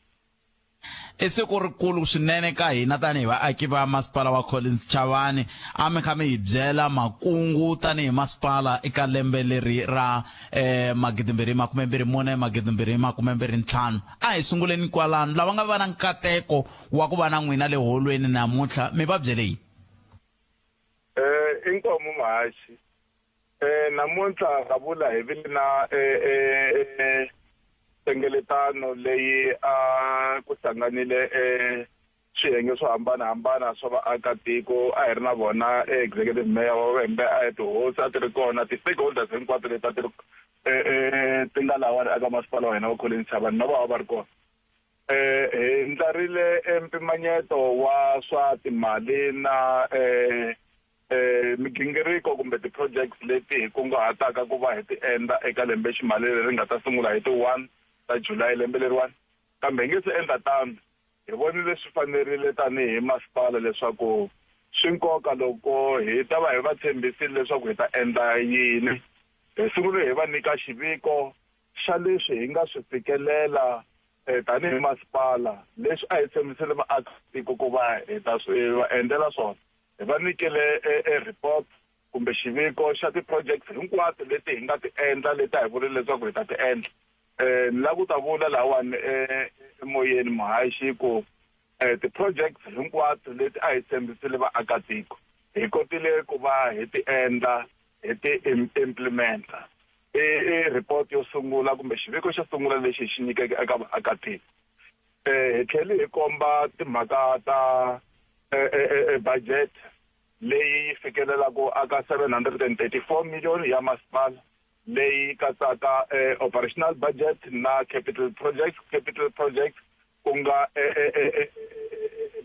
siku rikulu swinene ka hina tanihi vaaki va masipala wa Collins Chavani a mi kha mi hi byela makungu tanihi masipala eka lembe leri ra 2024 2025 a hi sunguleni kwalano lava nga va na nkateko wa ku va na n'wina le holweni namuntlha mi va byele yini inkomu muhaxi namuntlha ka vula hi vile na hlengeletano leyi ku hlanganile swiyenge swo hambanahambana swa vaakatiko a hi ri na vona executive mayor wa Wembe a hi tihosi a ti ri kona ti-stakeholders hinkwato leti ti nga lawani eka masipala wa hina wa Collins Chavani na va ri kona hi ndlarile mpimanyeto wa swa timali na migingiriko kumbe ti-projects leti hi kunguhataka ku va hi ti endla eka lembe ximali leri nga ta sungula hi ti-1 ta July lembe leriwani kambe hi nge se endla tano hi vonile swi fanerile tanihi masipala leswaku swi nkoka loko hi ta va hi va tshembisile leswaku hi ta endla yini hi sungule hi va nyika xiviko xa leswi hi nga swi fikelela tanihi masipala leswi a hi tshembisile vaakatiko ku va hi ta va endlela swona hi va nyikele report kumbe xiviko xa ti-projects hinkwato leti hi nga ti endla leti a hi vulile leswaku hi ta ti endla ni la ku ta vula lawani emoyeni muhaxi ku ti-projects hinkwato leti a hi tshembisile vaakatiko hi kotile ku va hi ti endla hi ti implementa report yo sungula kumbe xiviko xo sungula lexi hi xi nyikeke eka vaakatiko hi tlhele hi komba timhaka ta budget leyi yi fikelelaku aka 734 million ya masipala leyi katsaka operational budget na capital projects ku nga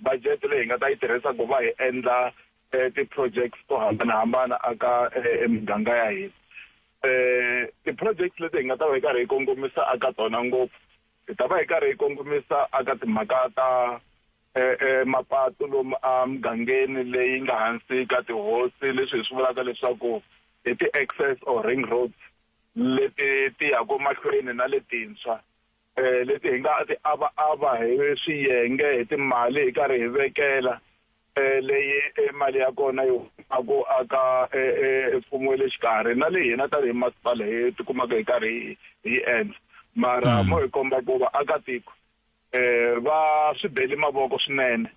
budget leyi nga ta yi tirhisa ku va hi endla ti-projects to hambanahambana aka miganga ya hina ti-projects leti hi nga ta va hi karhi hi kongomisa aka tona ngopfu hi ta va hi karhi hi kongomisa aka timhaka ta mapatu lomu a mugangeni leyi nga hansi ka tihosi leswi hi swi vulaka leswaku i ti-access or ring roads leti ti yaku mahlweni na letintshwa leti hi nga ti ava hi swiyenge hi timali hi karhi hi vekela leyi mali ya kona yo aku aka mfumo le xikarhi na leyi hina tanihi masipala hi tikumaka hi karhi hi endla mara mo hi komba ku vaakatiko va swi beli mavoko swinene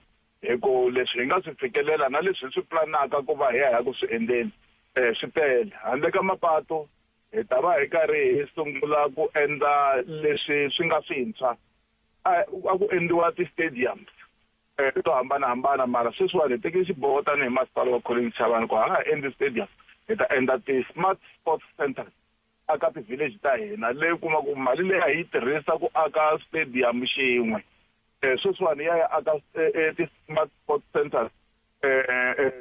eko leswi hi nga swi fikelela na leswi swi planaka ku va hi ya ku swi endleni swi tele handle ka mapatu hi ta va hi karhi hi sungula ku endla leswi swi nga swintshwa a ku endliwa ti-stadiums to hambanahambana mara sweswiwani hi teke xiboho tanihi masipala wa Collins Chavani ku ha nga endli stadium hi ta endla ti-smart sports centers aka ti-village ta hina leyi kuma ku mali leyi hi yi tirhisa ku aka stadium xin'we sweswiwani ya aka ti-smart sports centers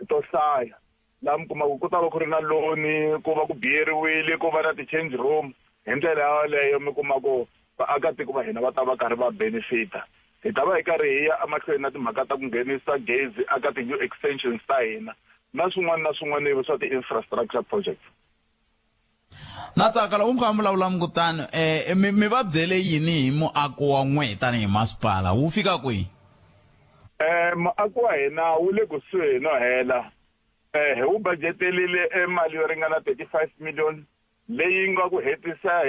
to hlaya laha mi kuma ku ta va ku ri na loni ku va ku biyeriwile ku va na ti-change room hi ndlela yaleyo mi kuma ku vaakatiko va hina va ta va karhi va benefita hi ta va hi karhi hi ya emahlweni na timhaka ta ku nghenisa gezi aka ti-new extensions ta hina na swin'wana na swin'wana swa ti-infrastructure projects. Na tsakala u mukha vulavula mukutani mi va byele yini hi muako wa n'we tanihi masipala wu fika kwihi? Muako wa hina wu le kusuhi no hela hi wu budgetelile mali yo ringana 35 million leyi nga ku hetisa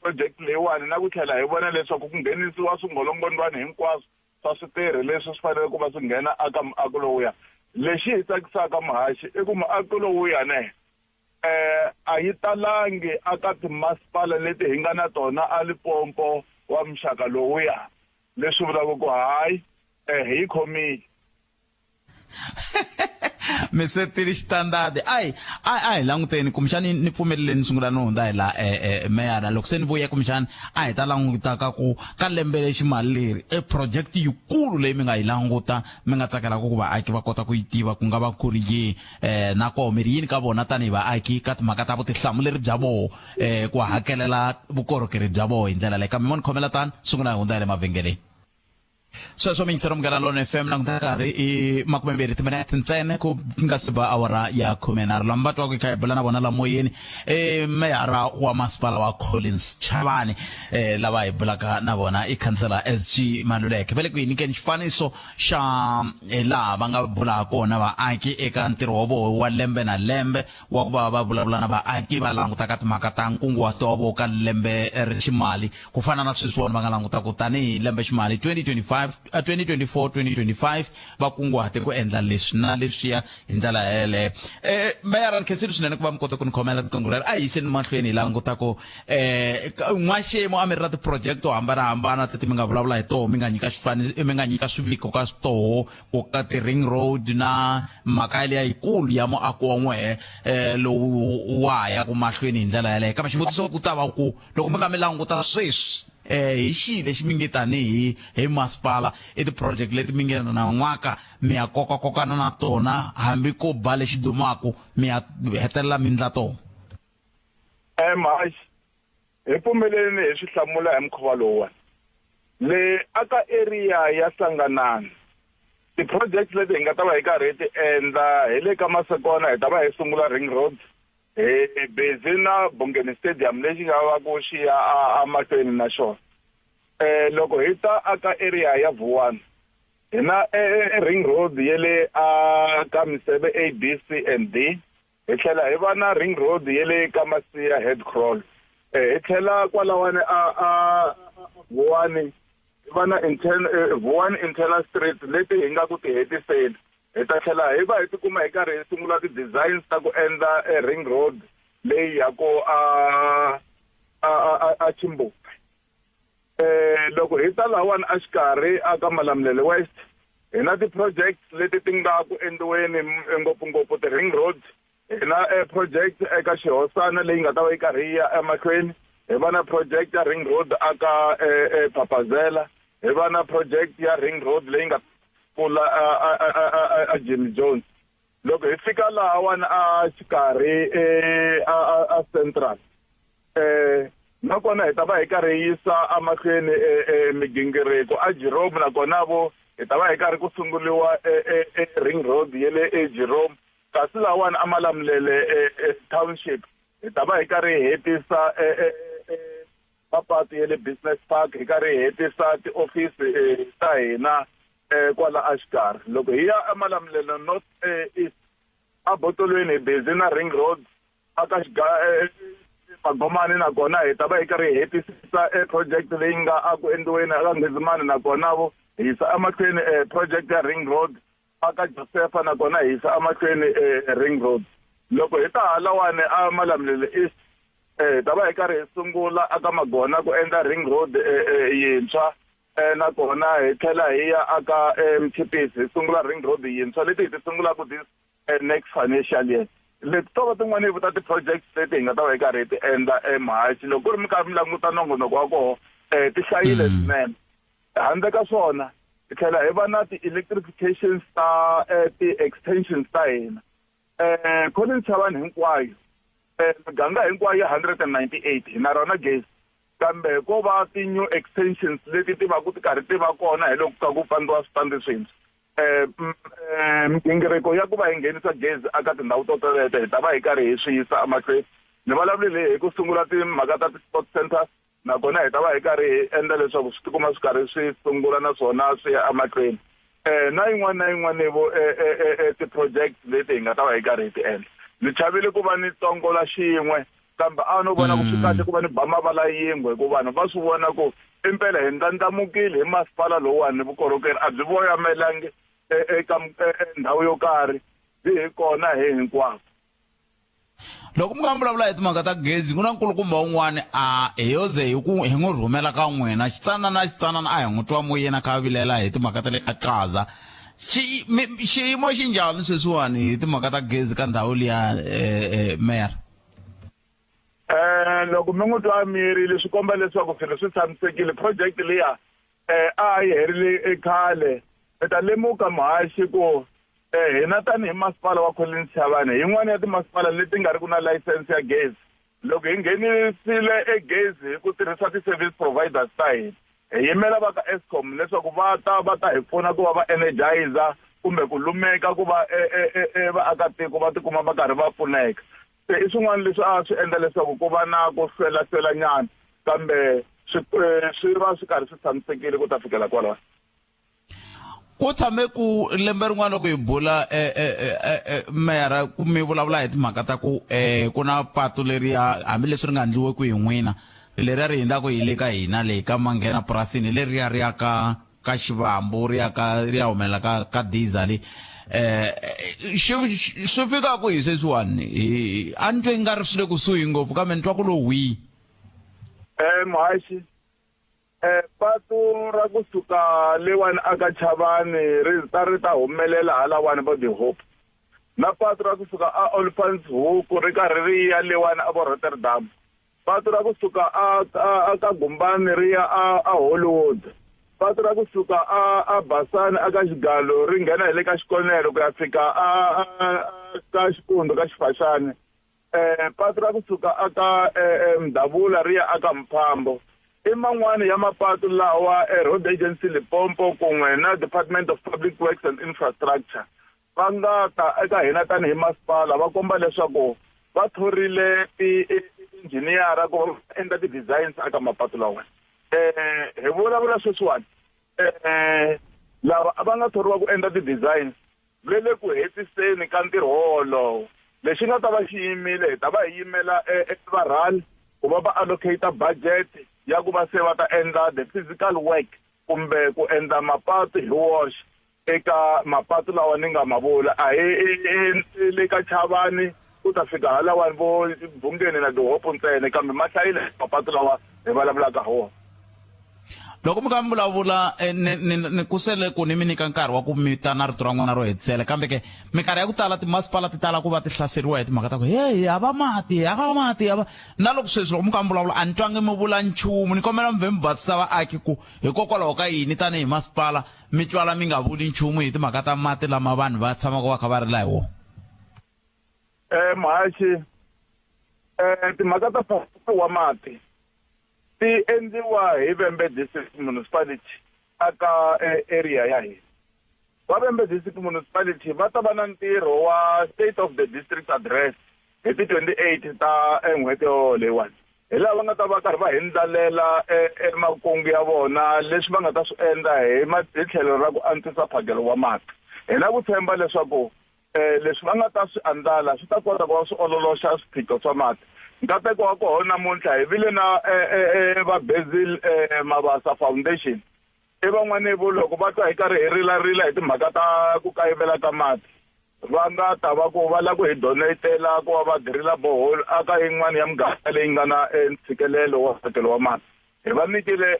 project leyiwani na ku tlhela hi vona leswaku ku nghenisiwa swingolongondwani hinkwaswo swa switirhi leswi swi fanele ku va swi nghena aka muako lowuya. Lexi hi tsakisaka muhaxi i ku muako lowuya ne a yi talangi aka timasipala leti hi nga na tona a Limpopo wa muxaka lowuya leswi vulaka ku hayi hi khomile mi setile xitandadi ai hi languteni kumbexani ni pfumeleleni ni sungula no hundza hi la meyara loko se ni vuya kumbexani a hi ta langutaka ku ka lembe leximali leri project yikulu leyi mi nga yi languta mi nga tsakelaka ku vaaki va kota ku yi tiva ku nga va ku ri yi na koho mi ri yini ka vona tanihi vaaki ka timhaka ta vutihlamuleri bya voho ku hakelela vukorhokeri bya voho hi ndlela leyi kambe mo ni khomela tani sungula hi hundza hi le mavhengeleni. Sweswo mingisero Munghana Lonene FM languta karhi i 20 timinete ntsena ku nga se ba awara ya 10 lamba twa ku kha bela na bona la moyeni meyara wa masipala wa Collins Chavani lava hi bulaka na bona i councillor SG Maluleke vele ku hi nyikeni xifaniso xa laha va nga bula kona vaaki eka ntirho wa vona wa lembe na lembe wa ku va vulavula na vaaki va languta ka timhaka ta nkunguhato wa vona ka lembe ri ximali ku fana na sweswiwani va nga languta ku tanihi lembe ximali 2024-2025 va kunguhate ku endla leswi na leswiya hi ndlela yeleyo mayara ni khensile swinene ku va mi kota ku ni khomela riqingho rero a hi yiseni mahlweni hi languta ku n'waxemo a mi ri na ti-project to hambanahambana teti mi nga vulavula hi toho mi nga nyika swiviko ka switoho ku ka ti-ring road na mhaka yaleya yikulu ya muako wa n'wehe lowu wa ya ku mahlweni hi ndlela yeleyo kambe xivutiso ku ta va ku loko mi nga mi languta sweswi hi xi lexi mi nge tanihi hi masipala i ti-project leti mi nge na n'waka mi ya kokakokana na tona hambi ko ba lexi dumaku mi ya hetelela mi ndla tona. Mahaxi hi pfumeleleni hi swi hlamula hi mukhuva lowuwani le aka area ya Hlanganani ti-project leti hi nga ta va hi karhi hi ti endla hi le ka Masekona hi ta va hi sungula ring road bezina Bongeni Stadium lexi nga va ku xi ya amahlweni na xona loko hi ta aka area ya Vuwani hi na ring road ye le ka Miseve A B C and D hi tlhela hi va na ring road ye le ka Masiya head crawl hi tlhela kwalawani Vuwani hi va na Vuwani internal street leti hi nga ku ti hetiseni hi ta tlhela hi va hi tikuma hi karhi hi sungula ti-designs ta ku endla ring road leyi ya ku a Chimbuka loko hi ta lawani a xikarhi aka Malamulele West hi na ti-projects leti ti nga ku endliweni ngopfungopfu ti-ring road hi na project eka Xihosana leyi nga ta va yi karhi yi ya emahlweni hi va na project ya ring road aka Papazela hi va na project ya ring road leyi nga pfula a Jimmy Jones loko hi fika laha wani a xikarhi a Central nakona hi ta va hi karhi yisa amahlweni migingiriko a Jerome nakona vo hi ta va hi karhi ku sunguliwa ring road ye le Jerome kasi lawani a Malamulele township hi ta va hi karhi hi hetisa mapatu ye le business park hi karhi hi hetisa ti-office ta hina kwala a xikarhi loko hi ya eMalamulele north east a Botolweni hi bezina ring road aka Magomani nakona hi ta va hi karhi hi hetisisa project leyi nga aku endliweni aka Ngezimani nakona vo hisa amahlweni project ya ring road aka Josepha na kona hisa amahlweni ring road loko hi ta halawani a Malamulele East tava hi karhi hi sungula aka Magona ku endla ring road yintshwa na kona hi tlhela hi ya aka Mtshipisi hi sungula ring road yintshwa leti hi ti sungula ku this next financial year leti to va tin'wana hi vuta ti-projects leti hi nga ta va hi karhi hi ti endla Mahachi loko ku ri mi karhi mi languta nongonoko wa koho ti hlayile swinene handle ka swona hi tlhela hi va na ti-electrifications ta ti-extensions ta hina Collins Chavani hinkwayo miganga hinkwayo 198 hi na rona gezi kambe ko va ti-new extensions leti ti va ku ti karhi ti va kona hi loko ka ku pandiwa switandi swintshwa migingiriko ya ku va hi nghenisa gezi aka tindhawu to toleto hi ta va hi karhi hi swi yisa amahlweni ni vulavulile hi ku sungula timhaka ta ti-sport centers nakona hi ta va hi karhi hi endla leswaku swi tikuma swi karhi swi sungula na swona swi ya amahlweni na yin'wana vo ti-project leti hi nga ta va hi karhi hi ti endla ni chavile ku va ni tsongola xin'we kambe a no vona ku swi kahle ku va ni ba mavala yingwe hi ku vanhu va swi vona ku impela hi ndlandlamukile hi masipala lowuwani ni vukorhokeri a byi voyamelangi eka ndhawu yo karhi byi hi kona hi hinkwako loko mi nga vulavula hi timhaka ta gezi ku na nkulukumba wun'wani hi yoze hi n'wi rhumela ka n'wina xitsanana a hi n'wi twa moyena kha vilela hi timhaka ta le ka Qaza xiyimo xi njhani sweswiwani hi timhaka ta gezi ka ndhawu liya mayor loko mi n'wi twa miyerile swi komba leswaku swilo swi tshamisekile project liya a yi herile khale hi ta lemuka Mahachi ku hina tanihi masipala wa Collins Chavani yin'wana ya timasipala leti nga ri ku na license ya gezi loko hi nghenisile gezi hi ku tirhisa ti-service providers ta hina hi yimela va ka Eskom leswaku va ta hi pfuna ku va va energizer kumbe ku lumeka ku va vaakatiko va tikuma va karhi va pfuneka se i swin'wana leswi a swi endla leswaku ku va na ku hlwelahlwelanyana kambe swi va swi karhi swi tshamisekile ku ta fikela kwalaho ku tshame ku lembe rin'wana loko hi bula mera ku mi vulavula hi timhaka ta ku ku na patu leriya hambileswi ri nga endliwe ku hi n'wina leriya ri hindzaku hi le ka hina leyi ka Manghena purasini leriya ri ya ka Xivambu ri ya humelela ka diesel swi fika ku hi sweswiwani a ni twe nga ri swi le kusuhi ngopfu kambe ni twa ku lo wihi Mahachi patu ra kusuka lewani aka Chavani ri ta humelela halawani vo The Hope na patu ra kusuka a Olifantshoek ri karhi ri ya lewani a vo Rotterdam patu ra kusuka aka Gumbani ri ya a Hollywood patu ra kusuka a Basani aka Xigalo ri nghena hi le ka Xikonelo ku ya fika ka Xipundu ka Xifashani patu ra kusuka aka Mdavula ri ya aka Mphambo i man'wani ya mapatu lawa Road Agency Limpopo kun'we na Department of Public Works and Infrastructure va nga ta eka hina tanihi masipala va komba leswaku va thorile ti-engineer ku endla ti-designs aka mapatu lawa hi vulavula sweswiwani lava va nga thoriwa ku endla ti-designs le ku hetiseni ka ntirho wolowo lexi nga ta va xi yimile hi ta va hi yimela varhali ku va allocate budget ya ku va se va ta endla the physical work kumbe ku endla mapatu hi woxe eka mapatu lawa ni nga ma vula a hi le ka Chavani ku ta fika halawani vo Bhungeni na The Hope ntsena kambe ma hlayile mapatu lawa hi vulavulaka hi wona loko mi kha mi vulavula ni kusele ku ni mi nyika nkarhi wa ku mi ta na rito ra n'wina ro hetisela kambe ke minkarhi ya ku tala timasipala ti tala ku va ti hlaseriwa hi timhaka ta ku hava mati na loko sweswi loko mi kha mi vulavula a ni twangi mi vula nchumu ni kombela mi vhe mi basisa vaaki ku hikokwalaho ka yini tanihi masipala mi twala mi nga vuli nchumu hi timhaka ta mati lama vanhu va tshamaka va kha va rila hi wona Mahachi timhaka ta wa mati ti endliwa hi Vhembe District Municipality aka area ya hina va Vhembe District Municipality va ta va na ntirho wa State of the District Address hi ti 28 ta n'hweti leyiwani hi laha va nga ta va karhi va hindzalela emakungu ya vona leswi va nga ta swi endla hi tlhelo ra ku antswisa mphakelo wa mati hi na ku tshemba leswaku leswi va nga ta swi andlala swi ta kota ku va swi ololoxa swiphiqo swa mati nkateko wa kona namuntlha hi vile na va Basil Mabasa Foundation van'wana vo loko va twa hi karhi hi rila hi timhaka ta ku kayivela ka mati va nga ta va ku va la ku hi donatela ku va dirila bohol aka yin'wana ya muganga leyi nga na ntshikelelo wa mphakelo wa mati hi va nyikile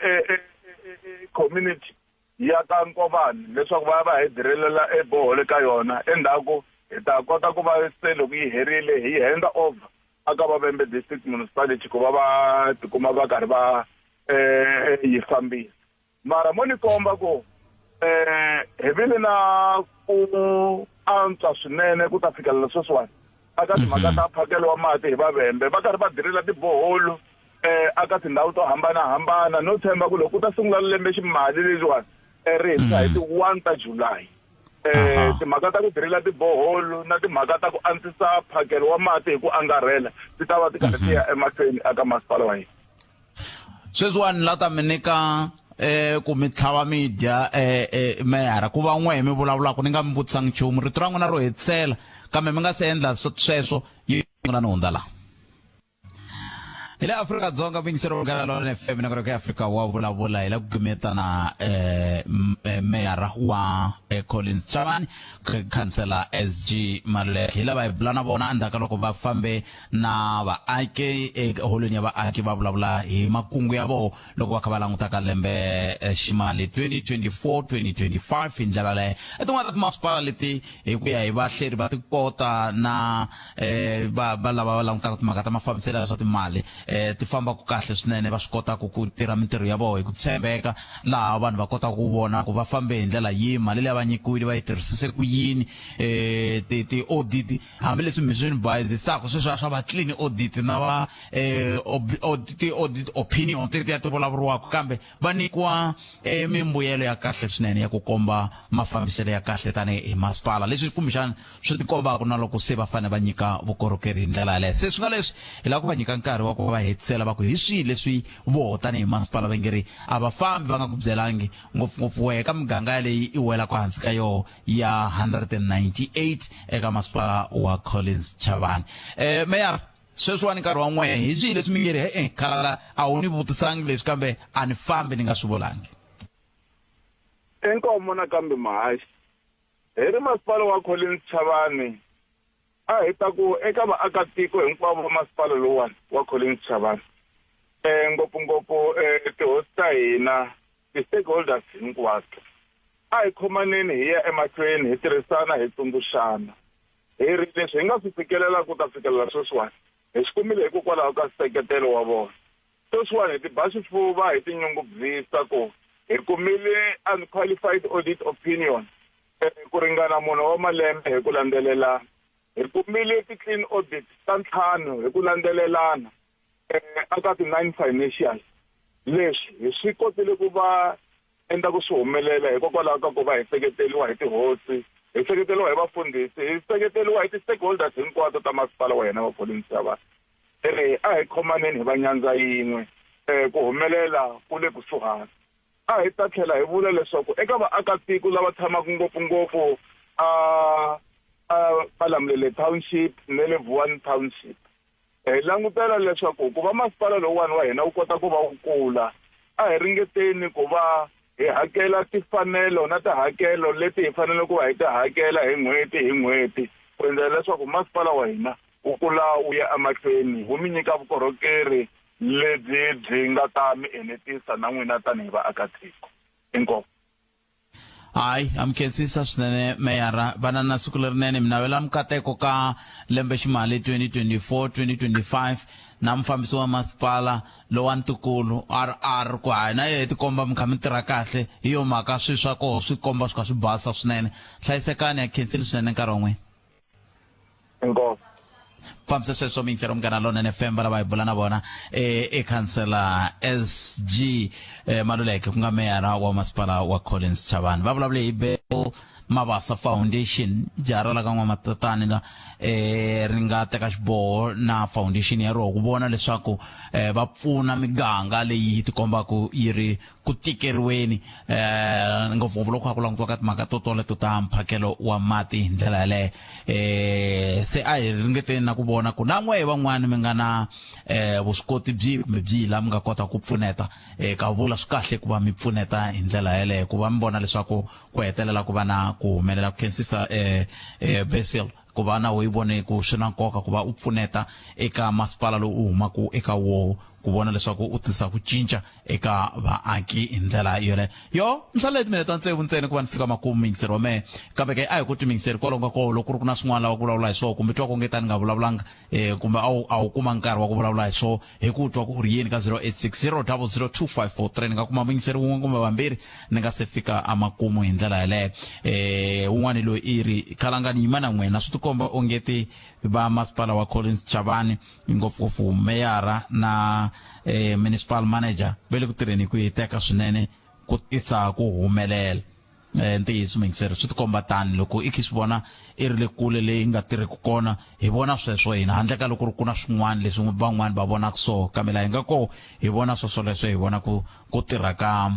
community ya ka Nkovani leswaku va hi dirilela bohol ka yona endzhaku hi ta kota ku va se loko yi herile hi hand over aka Vavembe district municipality ku va tikuma va karhi va yi fambisa mara mo ni komba ku hi vile na ku antswa swinene ku ta fikelela sweswiwani aka timhaka ta mphakelo wa mati hi Vavembe va karhi va dirila tiboholo aka tindhawu to hambanahambana no tshemba ku loko ku ta sungula lembe ximali lexiwani ri hi ti 1 ta July timhaka ta ku dirila tiboholo na timhaka ta ku antswisa mphakelo wa mati hi ku angarhela ti ta va ti karhi ti ya emahlweni aka masipala wa hina sweswiwani la ta mi nyika ku mi tlhava midya meyara ku va n'we mi vulavulaka ni nga mi vutisanga nchumu rito ra n'wina ro hetisela kambe mi nga se endla sweswo yi nga ni hundza laha hi le Afrika-Dzonga vingisero Munghana Lonene FM na koroko ya Afrika wa vulavula hi la ku gumetana meyara wa Collins Chavani khansela SG Maluleke hi lava hi bula na vona andaka loko va fambe na vaaki holweni ya vaaki va vulavula hi makungu ya vo loko va kha va languta ka lembe ximali 2024-2025 hi ndlela leyo tin'wana ta timasipala leti hi ku ya hi vahleri va tikota na va lava va langutaka timhaka ta mafambiselo ya swa timali ti famba ku kahle swinene va swi kota ku tirha mintirho ya vona hi ku tshembeka laha vanhu va kota ku vona ku va fambe hi ndlela yihi mali leyi va nyikiwile va yi tirhisise ku yini ti audit hambileswi mi swi ni bayizisaka sweswo swa va clean audit na va ti audit opinion ti ya ti vulavuriwaka kambe va nyikiwa mimbuyelo ya kahle swinene ya ku komba mafambiselo ya kahle tanihi hi masipala leswi kumbexana swi tikombaka na loko se va fanele va nyika vukorhokeri hi ndlela yaleyo se swi nga leswi hi lava ku va nyika nkarhi wa ku va hetisela va ku hi swihi leswi vo tanihi masipala va nge ri a vafambi va nga ku byelangi ngopfungopfu wehe ka miganga leyi i welaka hansi ka yo ya 198 eka masipala wa Collins Chavani Mayor sweswiwani nkarhi wa n'we hi swihi leswi mi nge ri khalala a wu ni vutisangi leswi kambe a ni fambi ni nga swi vulangi enkomo nakambe mahaxi hi ri masipala wa Collins Chavani a hi ta ku eka vaakatiko hinkwavo va masipala lowani wa Collins Chavani ngopfungopfu tihosi ta hina ti-stakeholders hinkwato a hi khomaneni hi ya emahlweni hi tirhisana hi tsundzuxana hi ri leswi hi nga swi fikelela ku ta fikelela sweswiwani hi swi kumile hikokwalaho ka nseketelo wa vona sweswiwani hi ti ba xifuva hi tinyungubyisa ku hi kumile unqualified audit opinion ku ringana munhu wa malembe hi ku landzelelana hi kumile ti-clean audit ta 5 hi ku landzelelana aka ti-9 financial leswi hi swi kotile ku va endla ku swi humelela hikokwalaho ka ku va hi seketeliwa hi tihosi hi seketeliwa hi vafundhisi hi seketeliwa hi ti-stakeholders hinkwato ta masipala wa hina wa Collins Chavani a hi khomaneni hi va nyandza yin'we ku humelela ku le kusuhani a hi ta tlhela hi vula leswaku eka vaakatiko lava tshamaka ngopfungopfu Palamulele Township ne le Vuwani Township hi langutela leswaku ku va masipala lowani wa hina wu kota ku va wu kula a hi ringeteni ku va hi hakela tifanelo na tihakelo leti hi fanele ku va hi ti hakela hi n'hweti ku endlela leswaku masipala wa hina wu kula wu ya emahlweni wu mi nyika vukorhokeri lebyi byi nga ta mi enetisa na n'wina tanihi vaakatiko inkomo hayi amkhensisa swinene meyara vana na siku lerinene mi navela mikateko ka lembe ximali 2024-2025 na mufambisi wa masipala lowa ntikulu RR ku hayi na yehe tikomba mi kha mi tirha kahle hi yo mhaka swi swa koho swi komba swi kha swi basa swinene hlayisekani ya khensile swinene nkarhi wa n'wina inkomo fambisa sweswo mingisero Munghana Lonene FM lava hi bula na vona khansela SG Maluleke ku nga meyara wa masipala wa Collins Chavani va vulavule hi Mabasa Foundation jara la ka N'wamatatani la ri nga teka xiboho na foundation ya roho ku vona leswaku va pfuna miganga leyi ti kombaka yi ri ku tikeriweni ngopfungopfu loko ku langutiwa ka timhaka to toleto ta mphakelo wa mati hi ndlela yaleyo se a hi ringeteni na ku vona ku na n'we van'wani mi nga na vuswikoti byi kumbe byi la mi nga kota ku pfuneta ka vula swi kahle ku va mi pfuneta hi ndlela yaleyo ku va mi vona leswaku ku hetelela ku va na ku humelela ku khensisa Basil ku va na yi vone ku swi na nkoka ku va u pfuneta eka masipala lowu u humaku eka wo ku vona leswaku u tisa ku cinca eka vaaki hi ndlela yole yo nsaleti mineta ntsevu ntsena ku va ni fika makumu mingiseri wa mehe kambe ke a hi ku ti mingiseri kwalonga ko loko ku ri ku na swin'wana lava ku vulavula hi swona kumbe twa ku nge tani nga vulavulanga kumbe a wu kuma nkarhi wa ku vulavula hi swona hi ku twa ku u ri yini ka 0860002543 ni nga kuma mingiseri wun'we kumbe vambirhi ni nga se fika a makumu hi ndlela yaleyo wun'wani loyi i ri khalangani yima na n'wina swi tikomba ongeti va masipala wa Collins Chavani ngopfungopfu meyara na municipal manager ve le ku tirheni ku yi teka swinene ku tisa ku humelela ntiyiso mingiseri swi tikomba tani loko i swi vona i ri le kule leyi nga tirheku kona hi vona sweswo hina handle ka loko ku na swin'wana leswi van'wani va vonaka so kambe laha hi nga ko hi vona sweswo leswo hi vona ku tirha ka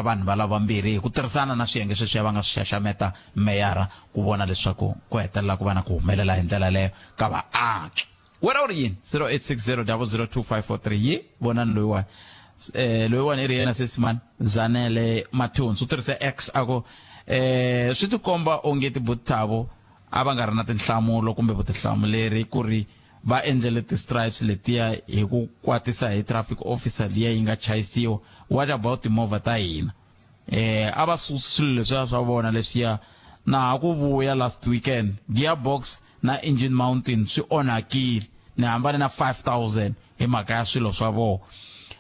vanhu va lava vambirhi hi ku tirhisana na swiyenge sweswiya va nga swi xaxameta meyara ku vona leswaku ku hetelela ku va na ku humelela hi ndlela leyo ka vaaki wena u ri yini 0860002543 yi vonani loyiwani loyiwani i ri yena sesimani Zanele Mathunzi u tirhisa X ako swi tikomba ongeti Butthabo a va nga ri na tinhlamulo kumbe vutihlamuleri ku ri va endlele ti-stripes letiya hi ku kwatisa hi traffic officer liya yi nga chayisiwa what about timovha ta hina a va susi swilo leswiya swa vona leswiya na ku vuya last weekend gearbox na engine mountain swi onhakile ni hambane na 5000 hi mhaka ya swilo swa vona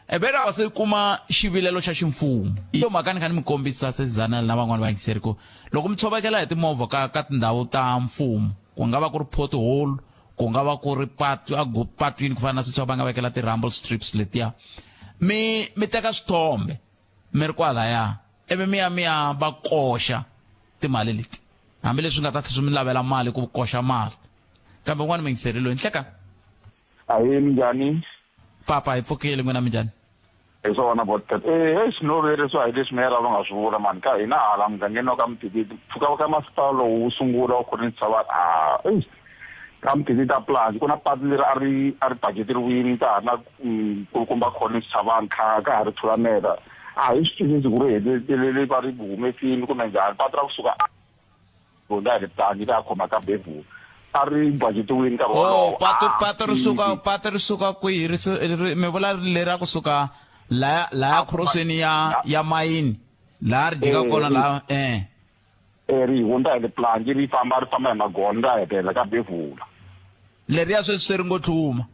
ebera va se kuma xivilelo xa ximfumo iyo mhaka ni kha ni mi kombisa se Zanele na van'wana va yingiseri ku loko mi tshovekela hi timovha ka tindhawu ta mfumo ku nga va ku ri pothole ku nga va ku ri patwini ku fana na switswa va nga vekela ti-rumble strips letiya mi teka swithombe mi ri kwalaya ivi mi ya va koxa timali leti hambileswi nga ta tlhe swi mi lavela mali ku koxa mali kambe n'wana mi yingiseri loyi nhleka ahee minjhani papa hi pfukile n'wina minjhani hi swona botet swinoveriso hi leswi meyara va nga swi vula mani ka hina hala mugangeni wa ka Mtititi pfuka ka masipala lowu wu sungula wa Collins Chavani ka Mtititi ta Plaza ku na patu leri a ri budgeteriwini ka ha na kulukumba Collins Chavani ka ha ri thulamela hi swi tivisi ku ri hetelele va ri humesini kumbe njhani patu ra kusuka ronda hi ri plangi ka khoma ka Bevu a ri budgetiwini ka patu ri suka kwihi mi vula leri a kusuka laya khorosweni ya mayini laha ri jika kona laha ri hundza hi tiplangi ri famba hi magonda ri hetelela ka Bevula leriya sweswi ri ngo tlhuma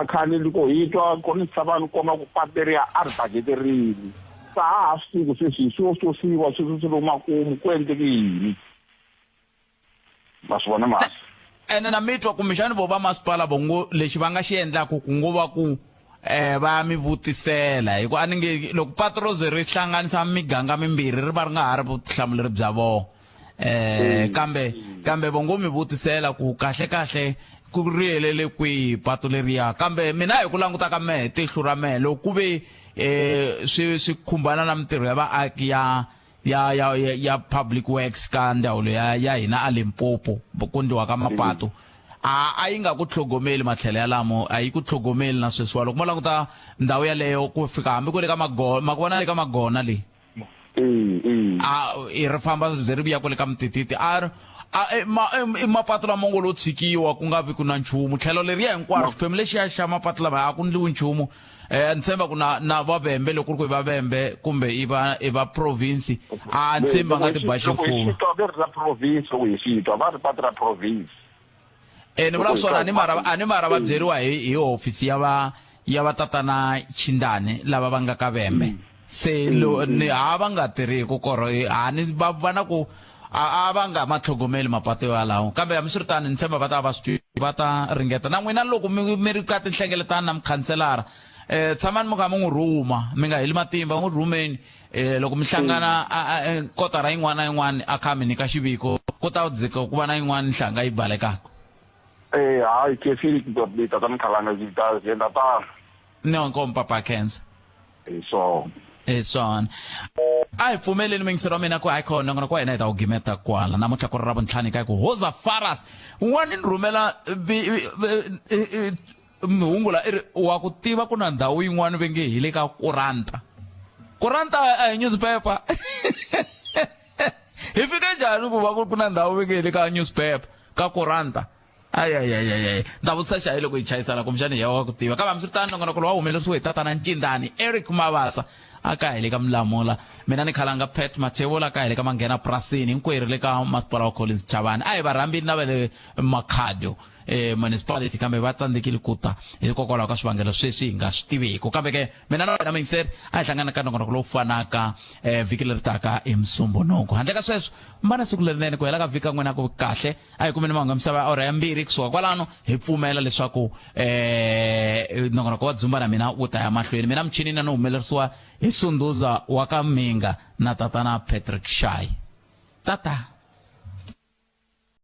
khale loko hi twa Collins Chavani komba ku patu leriya a ri budgeterini sa ha swi tivi sweswi swo siwa swi lo makumu ku endleke yini masivona masi ene na mitwa kumbexani vo va masipala vongo lexi va nga xi endlaku ku ngo va ku va mi vutisela hi ku a ni nge loko patu ro ze ri hlanganisa miganga mimbirhi ri va ri nga ha ri vutihlamuleri bya vona kambe vongo mi vutisela ku kahle ku ri helele kwihi patu leriya kambe mina hi ku languta ka mehe tihlo ra mehe loko ku ve swi khumbana na mintirho ya vaaki ya public works ka ndhawu ya hina a Limpopo ku ndliwa ka mapatu a yi nga ku tlhogomeli matlhelo ya lamo a yi ku tlhogomeli na sweswiwa loko mo languta ndhawu yaleyo ku fika hambi ku le ka magona ma ku vona le ka magona leyi i ri famba ze ri vuya ku le ka Mtititi i mapatu lama ngo lo tshikiwa ku nga vi ku na nchumu tlhelo leriya hinkwaro xiphemu lexiya xa mapatu lama a ku ndliwi nchumu ni tshemba ku na vavembe loko ku ri ku i vavembe kumbe i va province a ni tshemba nga ti ba ximfumo ni vula swona a ni mara va byeriwa hi hofisi ya va tatana Chindane lava va nga ka Vembe se ni ha va nga tirhiku koro a ni va vona ku a va nga matlhogomeli mapatu yo alawo kambe hambiswiritano ni tshemba va ta va swi va ta ringeta na n'wina loko mi ri ka tinhlengeletano na mukhanselara tsamani mo ka mo ruma mi nga heli matimba mo rumeni loko mi hlangana kotara yin'wana na yin'wana a kha mi nyika xiviko ku ta dzika ku va na yin'wana nhlanga yi balekaka hayi ke fili kudobita ta mikhalanga zita zenda ta no nkomo papa Kenza so swona a hi pfumeleni mingisero wa mina ku hayi khona ngona kwa hina hi ta ku gimeta kwala namuntlha ku ri ravuntlhani ka ku Hoza Faras un'wana ni rhumela mihungula i ri wa ku tiva ku na ndhawu yin'wana ve nge hi le ka kuranta a hi newspaper hi fika njhani ku va ku na ndhawu ve nge hi le ka newspaper ka kuranta ayayayay ndavutisa xa hi loko hi chayisana kumbexani ya wa ku tiva kambe hambiswiritano nongonoko lowu wa humelerisiwe hi tatana Ncindani Eric Mabasa aka hi le ka Mlamula mina ni khalanga Pat Mathebula ka hi le ka Manghena Prasini hinkwerhu le ka masipala wa Collins Chavani a hi varhambini na va le Makhado municipality kambe va tsandzekile kuta hikokwalaho ka swivangelo sweswi hi nga swi tiveki kambe ke mina na wena mingiseri a hi hlangana ka nongonoko lowu fanaka vhiki leri taka eMusumbhunuku handle ka sweswo mbana siku lerinene ku hela ka vhiki ka n'wina ku kahle a hi kumeni mahungu ya misava ya awara ya 2 kusuka kwalano hi pfumela leswaku nongonoko wa dzumba na mina wu ta ya mahlweni mina michinini no humelerisiwa hi Sunduza wa ka Minga na tatana Patrick Shy tata